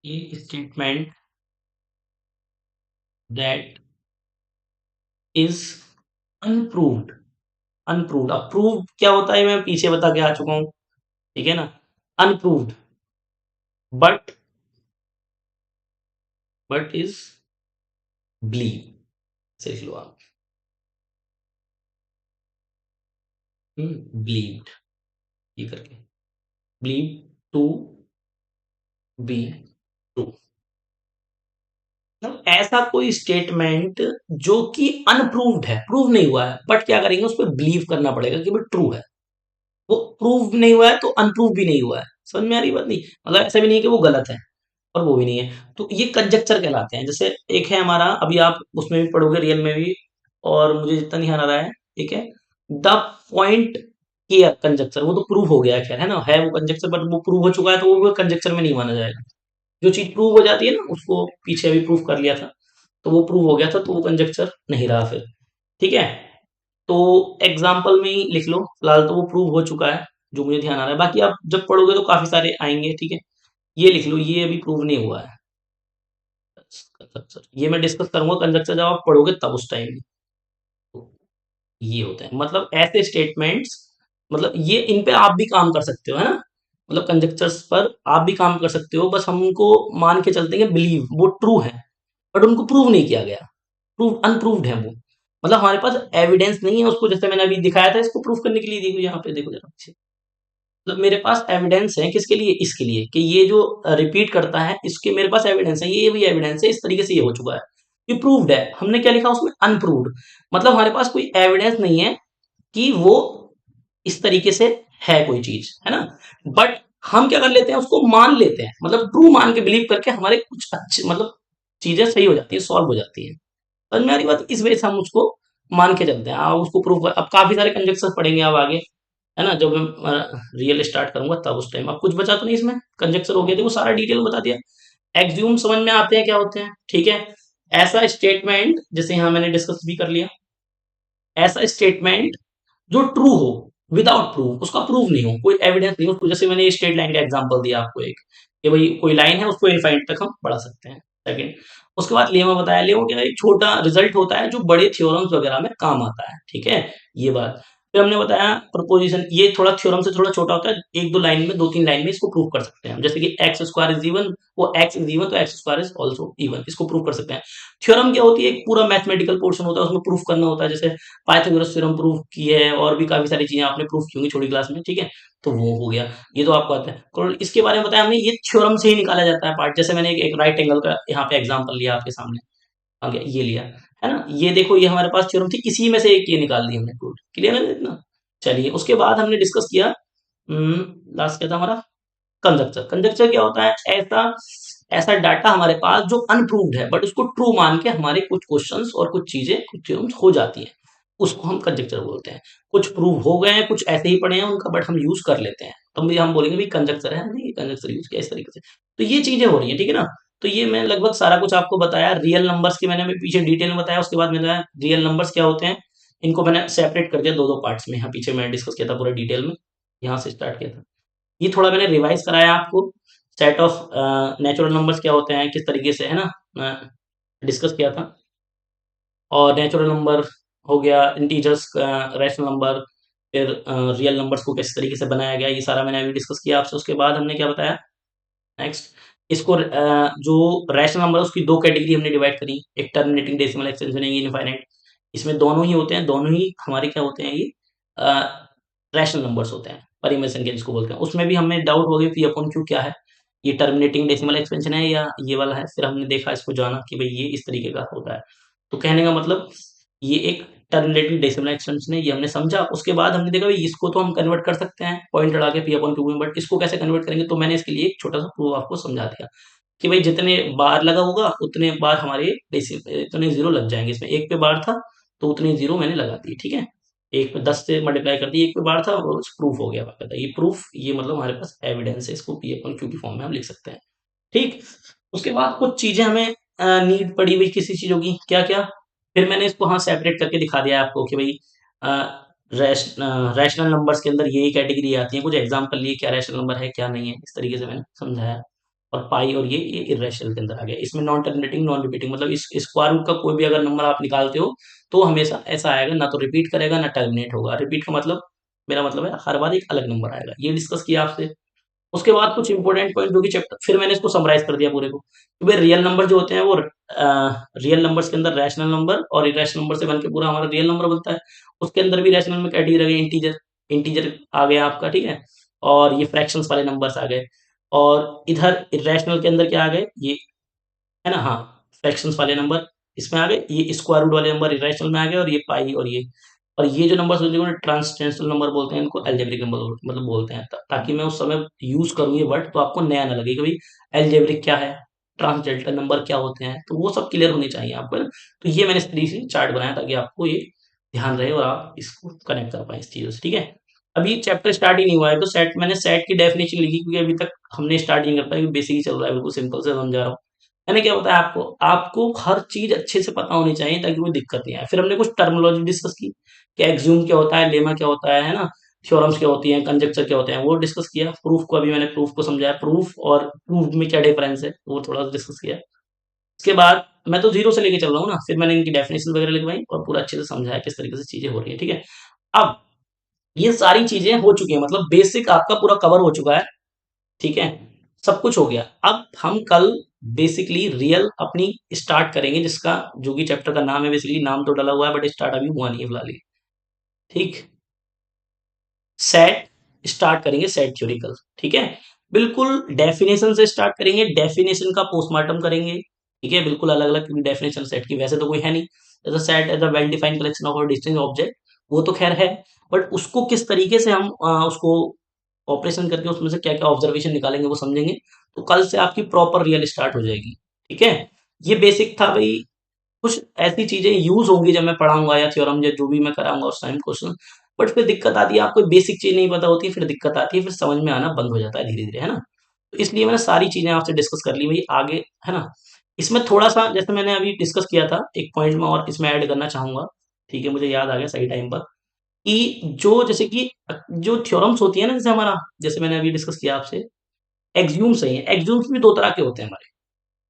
A statement that is unproved. Unproved, अब प्रूव क्या होता है मैं पीछे बता के आ चुका हूं, ठीक है ना। अनप्रूव्ड बट इज बिलीव, से लिख लो आप, बिलीव्ड, ये करके, बिलीव टू बी ट्रू। मतलब ऐसा कोई स्टेटमेंट जो कि अनप्रूव्ड है, प्रूव नहीं हुआ है, बट क्या करेंगे उस पर बिलीव करना पड़ेगा कि भाई ट्रू है। वो प्रूव नहीं हुआ है तो अनप्रूव भी नहीं हुआ है। समझ में आ रही बात नहीं, मतलब ऐसा भी नहीं है कि वो गलत है और वो भी नहीं है। तो ये कंजक्चर कहलाते हैं। जैसे एक है हमारा, अभी आप उसमें भी पढ़ोगे रियल में भी, और मुझे जितना ध्यान आ रहा है, ठीक है, द पॉइंट क्लियर कंजक्चर, वो तो प्रूव हो गया है, खैर है ना, है वो कंजक्चर बट वो प्रूव हो चुका है तो वो कंजक्चर में नहीं माना जाएगा। जो चीज प्रूव हो जाती है ना, उसको पीछे अभी प्रूव कर लिया था तो वो प्रूव हो गया था तो वो कंजक्चर नहीं रहा फिर, ठीक है। तो एग्जाम्पल में ही लिख लो, फिलहाल तो वो प्रूव हो चुका है जो मुझे ध्यान आ रहा है, बाकी आप जब पढ़ोगे तो काफी सारे आएंगे, ठीक है। ये लिख लो, ये अभी प्रूव नहीं हुआ है कंजक्चर, ये मैं डिस्कस करूंगा कंजक्चर जब आप पढ़ोगे तब उस टाइम। तो ये होता है, मतलब ऐसे स्टेटमेंट्स, मतलब ये इन पे आप भी काम कर सकते हो, है ना। मतलब कंजक्चर्स पर आप भी काम कर सकते हो, बस हम उनको मान के चलते हैं बिलीव वो ट्रू है, बट उनको प्रूव नहीं किया गया, प्रूव अनप्रूव्ड है वो। मतलब हमारे पास एविडेंस नहीं है उसको, जैसे मैंने अभी दिखाया था इसको प्रूव करने के लिए, देखो यहाँ पे देखो जरा अच्छे। मतलब मेरे पास एविडेंस है किसके लिए, इसके लिए कि ये जो रिपीट करता है इसके मेरे पास एविडेंस है, ये भी एविडेंस है, इस तरीके से ये हो चुका है, ये प्रूव्ड है। हमने क्या लिखा उसमें, अनप्रूव्ड, मतलब हमारे पास कोई एविडेंस नहीं है कि वो इस तरीके से है कोई चीज, है ना। बट हम क्या कर लेते हैं, उसको मान लेते हैं, मतलब ट्रू मान के बिलीव करके हमारे कुछ अच्छे मतलब चीजें सही हो जाती है, सॉल्व हो जाती है। समझ में आ रही बात, इस वजह से हम उसको मान के चलते हैं, आप उसको प्रूव कर, अब काफी सारे कंजक्शन पढ़ेंगे आप आगे, है ना, जब मैं रियल स्टार्ट करूंगा तब उस टाइम। अब कुछ बचा तो नहीं इसमें, कंजक्शन हो गया, देखो सारा डिटेल में बता दिया। एक्सियोम समझ में आते हैं क्या होते हैं, ठीक है। ऐसा स्टेटमेंट, जैसे यहाँ मैंने डिस्कस भी कर लिया, ऐसा स्टेटमेंट जो ट्रू हो विदाउट प्रूफ, उसका प्रूफ नहीं हो, कोई एविडेंस नहीं हो उसको, जैसे मैंने स्ट्रेट लाइन का एग्जांपल दिया आपको एक, कि भाई कोई लाइन है उसको इनफाइनाइट तक हम बढ़ा सकते हैं। सेकंड, उसके बाद लेमा बताया, लेमा क्या है, एक छोटा रिजल्ट होता है जो बड़े थ्योरम्स वगैरह में काम आता है, ठीक है, ये बात। फिर हमने बताया प्रपोजिशन, ये थोड़ा थ्योरम से थोड़ा छोटा होता है, एक दो लाइन में, दो तीन लाइन में इसको प्रूव कर सकते हैं हम, जैसे कि एक्स स्क्वायर इज इवन, वो एक्स इज इवन तो x square is also even, इसको प्रूव कर सकते हैं। थ्योरम क्या होती है, एक पूरा मैथमेटिकल पोर्शन होता है, उसमें प्रूफ करना होता है, जैसे पाइथागोरस थ्योरम प्रूफ की है, और भी काफी सारी चीजें आपने प्रूफ की होंगी छोटी क्लास में, ठीक है, तो वो हो गया, ये तो आपको आता है। और इसके बारे में बताया हमने, ये थ्योरम से ही निकाला जाता है पार्ट, जैसे मैंने एक राइट एंगल का यहाँ पे एग्जांपल लिया आपके सामने, आ गया ये लिया, है ना, ये देखो ये हमारे पास थ्योरम थी, इसी में से एक ये निकाल दी हमने प्रूफ, क्लियर है इतना। चलिए उसके बाद हमने डिस्कस किया, लास्ट क्या था हमारा, कंजक्चर। कंजक्चर क्या होता है, ऐसा ऐसा डाटा हमारे पास जो अनप्रूव्ड है बट उसको ट्रू मान के हमारे कुछ क्वेश्चंस और कुछ चीजें, कुछ थ्योरम्स हो जाती हैं, उसको हम कंजक्चर बोलते हैं। कुछ प्रूव हो गए हैं, कुछ ऐसे ही पड़े हैं उनका, बट हम यूज कर लेते हैं, तो हम बोलेंगे भाई कंजक्चर है, नहीं कंजक्चर यूज किया इस तरीके से। तो ये चीजें हो रही है, ठीक है ना। तो ये मैं लगभग सारा कुछ आपको बताया, रियल नंबर्स की मैंने पीछे डिटेल में बताया, उसके बाद मैंने रियल नंबर्स क्या होते हैं, इनको मैंने सेपरेट कर दिया दो दो पार्ट्स में, यहाँ पीछे मैंने डिस्कस किया था पूरा डिटेल में, यहाँ से स्टार्ट किया था। ये थोड़ा मैंने रिवाइज कराया आपको, सेट ऑफ नेचुरल नंबर्स क्या होते हैं, किस तरीके से, है ना, डिस्कस किया था। और नेचुरल नंबर हो गया, इंटीजर्स, रैशनल नंबर, फिर रियल नंबर्स को किस तरीके से बनाया गया, ये सारा मैंने अभी डिस्कस किया आपसे। उसके बाद हमने क्या बताया नेक्स्ट, इसको जो रैशनल नंबर उसकी दो कैटेगरी हमने डिवाइड करी, एक टर्मिनेटिंग डेसिमल एक्सटेंशन है, इनफाइनाइट, इसमें दोनों ही होते हैं, दोनों ही हमारे क्या होते हैं, ये रैशनल नंबर्स होते हैं, परिमेय संख्या जिसको बोलते हैं। उसमें भी हमें डाउट हो गया पी अपॉन क्यू क्या है, ये टर्मिनेटिंग डेसिमल एक्सपेंशन है या ये वाला है, फिर हमने देखा, इसको जाना कि भाई ये इस तरीके का होता है। तो कहने का मतलब ये एक टर्मिनेटिंग डेसिमल एक्सटेंशन है, ये हमने समझा। उसके बाद हमने देखा भाई इसको तो हम कन्वर्ट कर सकते हैं पॉइंट लगा के पी अपॉन क्यू में, बट इसको कैसे कन्वर्ट करेंगे, तो मैंने इसके लिए एक छोटा सा प्रूफ आपको समझा दिया कि भाई जितने बार लगा होगा उतने बार हमारे इतने जीरो लग जाएंगे, इसमें एक पे बार था तो उतने जीरो मैंने लगा दिए, ठीक है, एक पे 10 से मल्टीप्लाई कर दिया, एक पे बार था और प्रूफ हो गया बाकायदा, ये प्रूफ, ये मतलब हमारे पास एविडेंस है, इसको पी अपन क्यू की फॉर्म में हम लिख सकते हैं, ठीक। उसके बाद कुछ चीजें हमें नीड पड़ी हुई किसी चीजों की, क्या क्या, फिर मैंने इसको हाँ सेपरेट करके दिखा दिया आपको कि भाई रैशनल नंबर्स के अंदर यही कैटेगरी आती है, कुछ एग्जांपल लिए क्या रैशनल नंबर है क्या नहीं है, इस तरीके से मैंने समझाया। और पाई और ये इर्रेशनल के अंदर आ गया, इसमें नॉन टर्मिनेटिंग नॉन रिपीटिंग, मतलब इस स्क्वायर रूट का कोई भी अगर नंबर आप निकालते हो तो हमेशा ऐसा आएगा, ना तो रिपीट करेगा ना टर्मिनेट होगा। रिपीट का मतलब, मेरा मतलब है हर बार एक अलग नंबर आएगा, ये डिस्कस किया आपसे। उसके बाद कुछ इंपॉर्टेंट पॉइंट जो कि चैप्टर, फिर मैंने इसको समराइज कर दिया पूरे को, कि भाई रियल नंबर जो होते हैं वो रियल नंबर्स के अंदर रैशनल नंबर और इरेशनल नंबर से बनके पूरा हमारा रियल नंबर बनता है। उसके अंदर भी रैशनल में कैटेगरी आ गई, इंटीजर, इंटीजर आ गया आपका, ठीक है, और ये फ्रैक्शंस वाले नंबर्स आ गए। और इधर इरेशनल के अंदर क्या आ गए, ये है ना, हाँ, फ्रैक्शंस वाले नंबर इसमें आ गए, ये स्क्वायर रूट वाले नंबर इरेशनल में आ गए, और ये पाई और ये जो नंबर्स होते हैं ट्रांसटेंशनल नंबर बोलते हैं, इनको अलजेब्रिक नंबर मतलब बोलते हैं, ताकि मैं उस समय यूज करूँ ये वर्ड तो आपको नया ना लगे कि भाई अलजेब्रिक क्या है, ट्रांसडेल्टल नंबर क्या होते हैं, तो वो सब क्लियर होने चाहिए आपको, है ना? तो ये मैंने इस तरीके से चार्ट बनाया ताकि आपको ये ध्यान रहे और आप इसको कनेक्ट कर पाए इस चीजों से, ठीक है। अभी चैप्टर स्टार्ट ही नहीं हुआ है, तो सेट, मैंने सेट की डेफिनेशन लिखी क्योंकि अभी तक हमने स्टार्ट नहीं कर पाया, बेसिक ही चल रहा है, बिल्कुल सिंपल से समझा रहा हूँ। मैंने क्या बताया आपको, आपको हर चीज अच्छे से पता होनी चाहिए ताकि कोई दिक्कत नहीं आए। फिर हमने कुछ टर्मिनोलॉजी डिस्कस की, कि एक्सियोम क्या होता है, लेमा क्या होता है ना, थ्योरम्स क्या होती हैं, कंजक्चर क्या होते हैं, वो डिस्कस किया। प्रूफ को अभी मैंने प्रूफ को समझाया, प्रूफ और प्रूफ में क्या डिफरेंस है वो थोड़ा सा डिस्कस किया। इसके बाद मैं तो जीरो से लेके चल रहा हूँ ना, फिर मैंने इनकी डेफिनेशन वगैरह लिखवाई और पूरा अच्छे से समझाया किस तरीके से चीजें हो रही है, ठीक है। अब ये सारी चीजें हो चुकी है, मतलब बेसिक आपका पूरा कवर हो चुका है, ठीक है, सब कुछ हो गया। अब हम कल बेसिकली रियल अपनी स्टार्ट करेंगे, जिसका जो कि चैप्टर का नाम है, बेसिकली नाम तो डला हुआ है बट स्टार्ट अभी हुआ नहीं है फिलहाल, ठीक। सेट स्टार्ट करेंगे, सेट थ्योरिकल, ठीक है, बिल्कुल डेफिनेशन से स्टार्ट करेंगे, डेफिनेशन का पोस्टमार्टम करेंगे, ठीक है, बिल्कुल अलग अलग, क्योंकि डेफिनेशन सेट की वैसे तो कोई है नहीं, जैसे set as a well defined collection of distinct object, वो तो खैर है, बट उसको किस तरीके से हम उसको ऑपरेशन करके उसमें से क्या क्या ऑब्जर्वेशन निकालेंगे वो समझेंगे। तो कल से आपकी प्रॉपर रियल स्टार्ट हो जाएगी, ठीक है। ये बेसिक था भाई, कुछ ऐसी चीजें यूज होंगी जब मैं पढ़ाऊंगा या थ्योरम या जो भी मैं कराऊंगा उस टाइम क्वेश्चन, बट फिर दिक्कत आती है, आपको बेसिक चीज नहीं पता होती, फिर दिक्कत आती है, फिर समझ में आना बंद हो जाता है धीरे धीरे, है ना। तो इसलिए मैंने सारी चीजें आपसे डिस्कस कर ली भाई आगे, है ना। इसमें थोड़ा सा जैसे मैंने अभी डिस्कस किया था, एक पॉइंट में और इसमें ऐड करना चाहूंगा, ठीक है, मुझे याद आ गया सही टाइम पर, कि जो जैसे कि जो थ्योरम्स होती है ना, जैसे हमारा, जैसे मैंने अभी डिस्कस किया आपसे, एक्सियूम्स है, एक्सियूम्स भी दो तरह के होते हैं हमारे,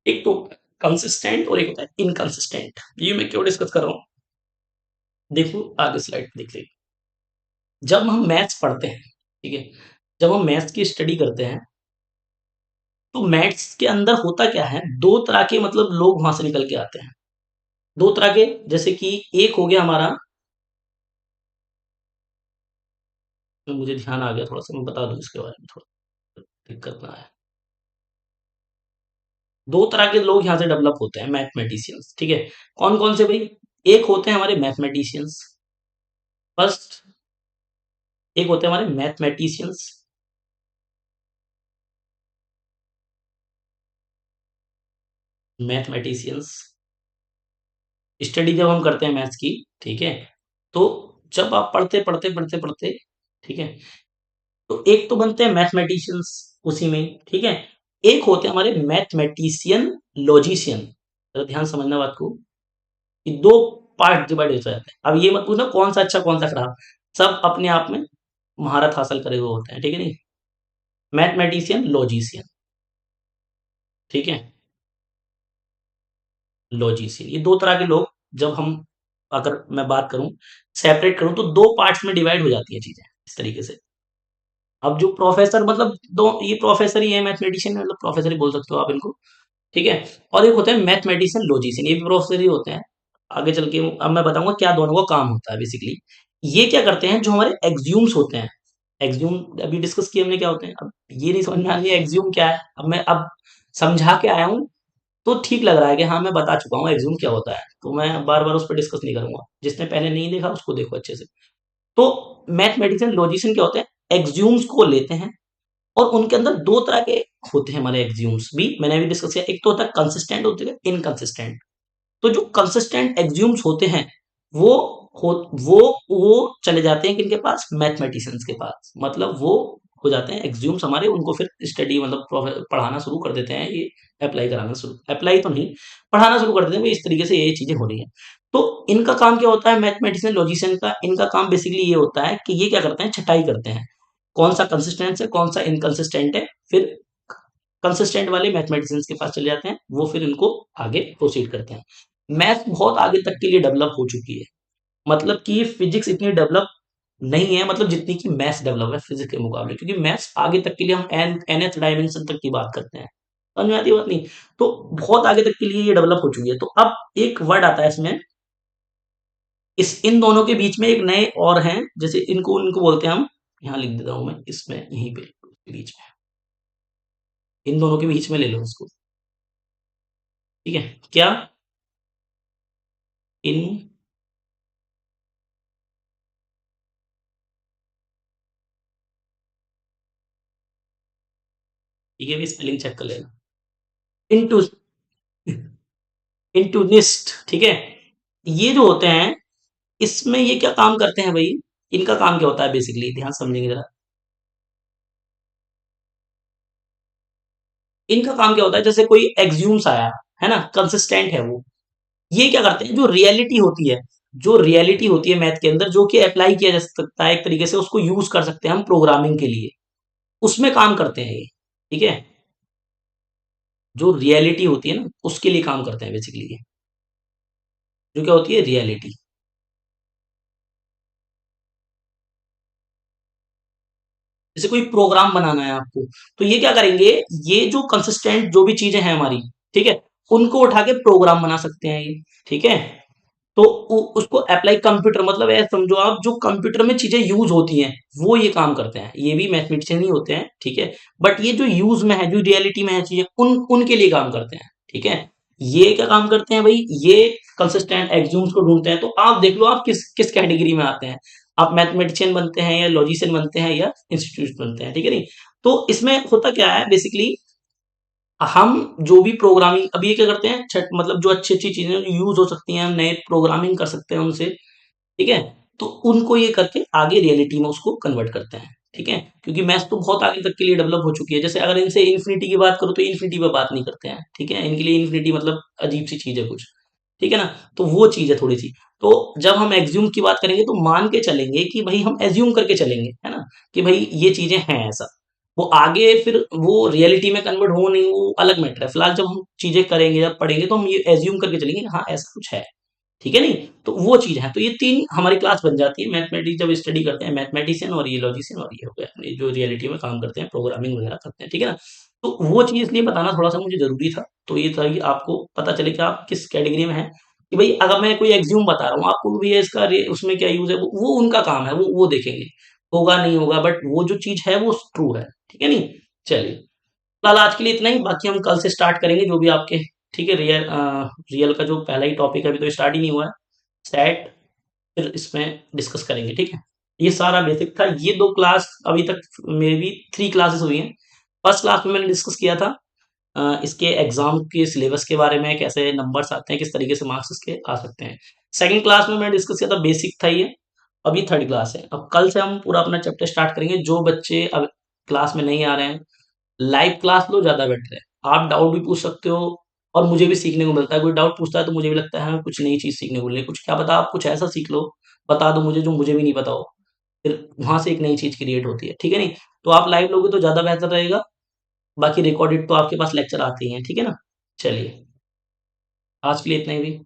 एक तो कंसिस्टेंट और एक होता है इनकंसिस्टेंट। ये मैं क्यों डिस्कस कर रहा हूँ, देखो आगे स्लाइड देख लीजिए। जब हम मैथ्स पढ़ते हैं, ठीक है, जब हम मैथ्स की स्टडी करते हैं, तो मैथ्स के अंदर होता क्या है, दो तरह के मतलब लोग वहां से निकल के आते हैं, दो तरह के, जैसे कि एक हो गया हमारा, तो मुझे ध्यान आ गया थोड़ा सा, मैं बता दूं इसके बारे में, थोड़ा दिक्कत ना है। दो तरह के लोग यहाँ से डेवलप होते हैं, मैथमेटिशियंस, ठीक है। कौन कौन से भाई, एक होते हैं हमारे मैथमेटिशियंस, फर्स्ट, एक होते हैं हमारे मैथमेटिशियंस, मैथमेटिशियंस स्टडी जब हम करते हैं मैथ्स की, ठीक है, तो जब आप पढ़ते पढ़ते पढ़ते पढ़ते, ठीक है, तो एक तो बनते हैं मैथमेटिशियंस उसी में, ठीक है, एक होते हैं हमारे मैथमेटिशियन लॉजिशियन। तो ध्यान समझना बात को, कि दो पार्ट डिवाइड हो जाते हैं। अब ये मत पूछना कौन सा अच्छा कौन सा खराब, सब अपने आप में महारत हासिल करे हुए होते हैं, ठीक है नहीं। मैथमेटिशियन लॉजिशियन, ठीक है, लॉजिशियन, ये दो तरह के लोग, जब हम, अगर मैं बात करूं, सेपरेट करूं, तो दो पार्ट्स में डिवाइड हो जाती है चीजें इस तरीके से। अब जो प्रोफेसर मतलब दो, ये प्रोफेसर ही है मैथमेटिशियन, मतलब प्रोफेसर ही बोल सकते हो आप इनको, ठीक है। और एक होता है मैथमेटिशियन लॉजिशियन, ये भी प्रोफेसर ही होते हैं। आगे चल के अब मैं बताऊंगा क्या दोनों का काम होता है बेसिकली। ये क्या करते हैं, जो हमारे एक्सियूम्स होते हैं, एक्सियूम अभी डिस्कस किए हमने क्या होते हैं, अब ये नहीं समझ में आ रही है एक्सियूम क्या है, अब मैं अब समझा के आया हूँ, तो ठीक लग रहा है कि हाँ मैं बता चुका हूँ एक्सियूम क्या होता है, तो मैं बार बार उस पर डिस्कस नहीं करूंगा, जिसने पहले नहीं देखा उसको देखो अच्छे से। तो मैथमेटिशियन लॉजिशियन क्या होते हैं, एक्सियूम्स को लेते हैं, और उनके अंदर दो तरह के होते हैं हमारे एक्सियूम्स भी, मैंने अभी डिस्कस किया, एक तो होता है कंसिस्टेंट, होता है इनकंसिस्टेंट। तो जो कंसिस्टेंट एक्सियूम्स होते हैं, वो हो वो वो चले जाते हैं किनके पास, मैथमेटिशियंस के पास, मतलब वो हो जाते हैं एक्सियूम्स हमारे, उनको फिर स्टडी मतलब पढ़ाना शुरू कर देते हैं, ये अप्लाई कराना शुरू, अप्लाई तो नहीं, पढ़ाना शुरू कर देते हैं, इस तरीके से ये चीजें हो रही हैं। तो इनका काम क्या होता है, मैथमेटिशियन लॉजिशियन का, इनका काम बेसिकली ये होता है कि ये क्या करते हैं, छटाई करते हैं, कौन सा कंसिस्टेंट है कौन सा इनकंसिस्टेंट है, फिर कंसिस्टेंट वाले मैथमेटिशियंस के पास चले जाते हैं, वो फिर इनको आगे प्रोसीड करते हैं। मैथ बहुत आगे तक के लिए डेवलप हो चुकी है, मतलब कि फिजिक्स इतनी डेवलप नहीं है, मतलब जितनी की मैथ्स डेवलप है फिजिक्स के मुकाबले, क्योंकि मैथ्स आगे तक के लिए हम nth डायमेंशन तक की बात करते हैं, समझ में आती है बात नहीं। तो बहुत आगे तक के लिए ये डेवलप हो चुकी है। तो अब एक वर्ड आता है इसमें, इस इन दोनों के बीच में एक नए और हैं, जैसे इनको इनको बोलते हैं हम, यहाँ लिख देता हूं मैं इसमें, यहीं पे बीच में, इन दोनों के बीच में ले लो इसको, ठीक है, क्या, इन, ठीक है, भी स्पेलिंग चेक कर लेना, इनटू, इंटूनिस्ट, ठीक है। ये जो होते हैं, इसमें ये क्या काम करते हैं भाई, इनका काम क्या होता है बेसिकली, ध्यान समझेंगे जरा। इनका काम क्या होता है, जैसे कोई एक्सियूम्स आया, है ना, कंसिस्टेंट है वो, ये क्या करते हैं, जो रियलिटी होती है, जो रियलिटी होती है मैथ के अंदर, जो कि अप्लाई किया जा सकता है एक तरीके से, उसको यूज कर सकते हैं हम प्रोग्रामिंग के लिए, उसमें काम करते हैं ये, ठीक है, जो रियलिटी होती है ना उसके लिए काम करते हैं बेसिकली ये, जो क्या होती है रियलिटी। जैसे कोई प्रोग्राम बनाना है आपको, तो ये क्या करेंगे, ये जो कंसिस्टेंट जो भी चीजें हैं हमारी, ठीक है, उनको उठा के प्रोग्राम बना सकते हैं ये, ठीक है। तो उसको अप्लाई कंप्यूटर, मतलब ऐसा समझो आप, जो कंप्यूटर में चीजें यूज होती हैं वो ये काम करते हैं, ये भी मैथमेटिशियन ही होते हैं, ठीक है। बट ये जो यूज में है, जो रियलिटी में है चीजें, उनके लिए काम करते हैं, ठीक है। ये क्या काम करते हैं भाई, ये कंसिस्टेंट एक्सियूम्स को ढूंढते हैं। तो आप देख लो आप किस किस कैटेगरी में आते हैं, आप मैथमेटिशियन बनते हैं या लॉजिशियन बनते हैं या इंस्टीट्यूट बनते हैं, ठीक है नहीं। तो इसमें होता क्या है बेसिकली, हम जो भी प्रोग्रामिंग अभी ये क्या करते हैं, मतलब जो अच्छी अच्छी चीजें यूज हो सकती हैं, हम नए प्रोग्रामिंग कर सकते हैं उनसे, ठीक है। तो उनको ये करके आगे रियलिटी में उसको कन्वर्ट करते हैं, ठीक है। क्योंकि मैथ्स तो बहुत आगे तक के लिए डेवलप हो चुकी है। जैसे अगर इनसे इन्फिनिटी की बात करो तो इन्फिनिटी पे बात नहीं करते हैं, ठीक है। इनके लिए इन्फिनिटी मतलब अजीब सी चीज है कुछ, ठीक है ना। तो वो चीज है थोड़ी सी। तो जब हम एज्यूम की बात करेंगे तो मान के चलेंगे कि भाई हम एज्यूम करके चलेंगे, है ना, कि भाई ये चीजें हैं ऐसा। वो आगे फिर वो रियलिटी में कन्वर्ट हो नहीं, वो अलग मैटर है। फिलहाल जब हम चीजें करेंगे, जब पढ़ेंगे, तो हम ये एज्यूम करके चलेंगे कि हाँ ऐसा कुछ है, ठीक है नहीं। तो वो चीज है। तो ये तीन हमारी क्लास बन जाती है। मैथमेटिक्स जब स्टडी करते हैं, मैथमेटिशियन और ये लॉजिशियन, और ये हो गया अपने जो रियलिटी में काम करते हैं, प्रोग्रामिंग वगैरह करते हैं, ठीक है ना। तो वो चीज इसलिए बताना थोड़ा सा मुझे जरूरी था। तो ये था कि आपको पता चले कि आप किस कैटेगरी में हैं। कि भाई अगर मैं कोई एग्ज्यूम बता रहा हूँ आपको भी, इसका उसमें क्या यूज है, वो उनका काम है, वो देखेंगे होगा नहीं होगा, बट वो जो चीज है वो ट्रू है, ठीक है नहीं। चलिए, फिलहाल आज के लिए इतना ही। बाकी हम कल से स्टार्ट करेंगे जो भी आपके, ठीक है। रियल का जो पहला ही टॉपिक है, अभी तो स्टार्ट ही नहीं हुआ है, सेट, फिर इसमें डिस्कस करेंगे, ठीक है। ये सारा बेसिक था। ये दो क्लास अभी तक मेरी भी 3 क्लासेस हुई हैं। फर्स्ट क्लास में मैंने डिस्कस किया था इसके एग्जाम के सिलेबस के बारे में, कैसे नंबर्स आते हैं, किस तरीके से मार्क्स इसके आ सकते हैं। सेकंड क्लास में मैंने डिस्कस किया था, बेसिक था ये। अभी थर्ड क्लास है। अब कल से हम पूरा अपना चैप्टर स्टार्ट करेंगे। जो बच्चे अब क्लास में नहीं आ रहे हैं, लाइव क्लास लो, ज्यादा बेटर है। आप डाउट भी पूछ सकते हो, और मुझे भी सीखने को मिलता है। कोई डाउट पूछता है तो मुझे भी लगता है हाँ कुछ नई चीज सीखने को मिली, कुछ क्या पता आप कुछ ऐसा सीख लो, बता दो मुझे जो मुझे भी नहीं पता हो। फिर वहां से एक नई चीज क्रिएट होती है, ठीक है नहीं। तो आप लाइव लोगे तो ज्यादा बेहतर रहेगा। बाकी रिकॉर्डेड तो आपके पास लेक्चर आते ही हैं, ठीक है ना। चलिए, आज के लिए इतना ही भी।